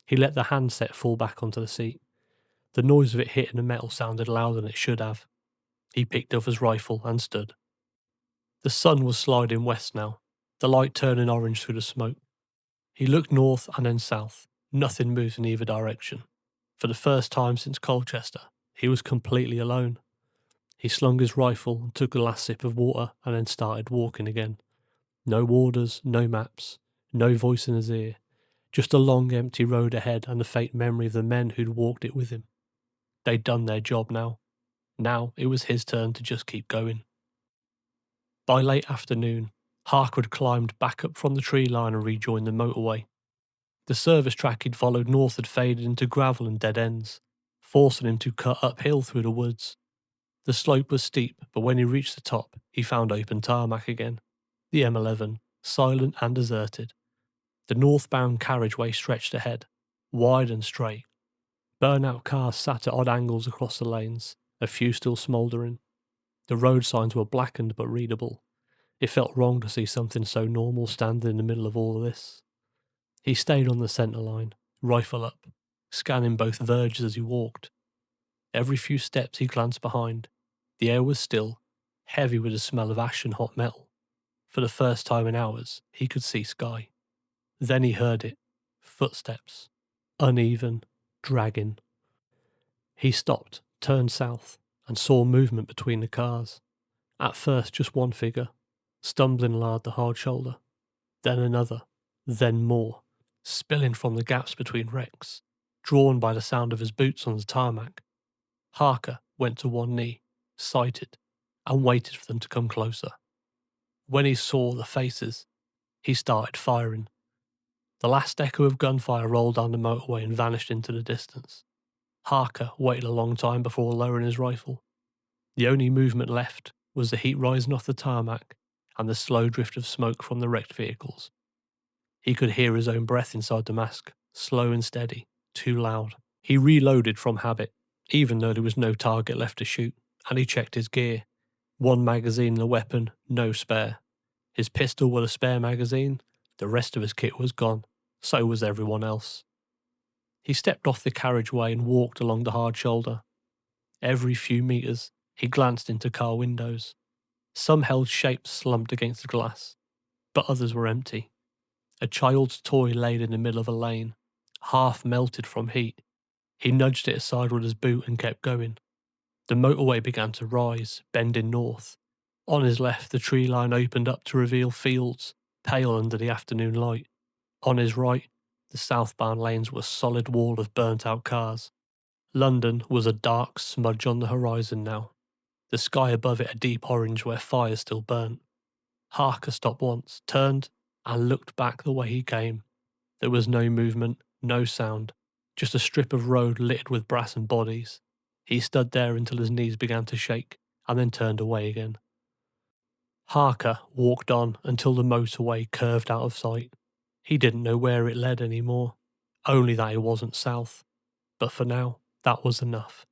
He let the handset fall back onto the seat. The noise of it hitting the metal sounded louder than it should have. He picked up his rifle and stood. The sun was sliding west now, the light turning orange through the smoke. He looked north and then south. Nothing moved in either direction. For the first time since Colchester, he was completely alone. He slung his rifle and took a last sip of water and then started walking again. No orders, no maps, no voice in his ear. Just a long empty road ahead and the faint memory of the men who'd walked it with him. They'd done their job now. Now it was his turn to just keep going. By late afternoon, Harker had climbed back up from the tree line and rejoined the motorway. The service track he'd followed north had faded into gravel and dead ends, forcing him to cut uphill through the woods. The slope was steep, but when he reached the top, he found open tarmac again. The M11, silent and deserted. The northbound carriageway stretched ahead, wide and straight. Burnout cars sat at odd angles across the lanes, a few still smouldering. The road signs were blackened but readable. It felt wrong to see something so normal standing in the middle of all of this. He stayed on the centre line, rifle up, scanning both verges as he walked. Every few steps he glanced behind. The air was still, heavy with the smell of ash and hot metal. For the first time in hours, he could see sky. Then he heard it. Footsteps. Uneven, dragging. He stopped, turned south, and saw movement between the cars. At first just one figure, stumbling along the hard shoulder. Then another. Then more, spilling from the gaps between wrecks, drawn by the sound of his boots on the tarmac. Harker went to one knee, sighted, and waited for them to come closer. When he saw the faces, he started firing. The last echo of gunfire rolled down the motorway and vanished into the distance. Harker waited a long time before lowering his rifle. The only movement left was the heat rising off the tarmac and the slow drift of smoke from the wrecked vehicles. He could hear his own breath inside the mask, slow and steady, too loud. He reloaded from habit, even though there was no target left to shoot, and he checked his gear. One magazine in the weapon, no spare. His pistol with a spare magazine, the rest of his kit was gone, so was everyone else. He stepped off the carriageway and walked along the hard shoulder. Every few metres, he glanced into car windows. Some held shapes slumped against the glass, but others were empty. A child's toy laid in the middle of a lane, half melted from heat. He nudged it aside with his boot and kept going. The motorway began to rise, bending north. On his left, the tree line opened up to reveal fields, pale under the afternoon light. On his right, the southbound lanes were a solid wall of burnt-out cars. London was a dark smudge on the horizon now, the sky above it a deep orange where fires still burnt. Harker stopped once, turned, and looked back the way he came. There was no movement, no sound, just a strip of road littered with brass and bodies. He stood there until his knees began to shake, and then turned away again. Harker walked on until the motorway curved out of sight. He didn't know where it led anymore, only that it wasn't south. But for now, that was enough.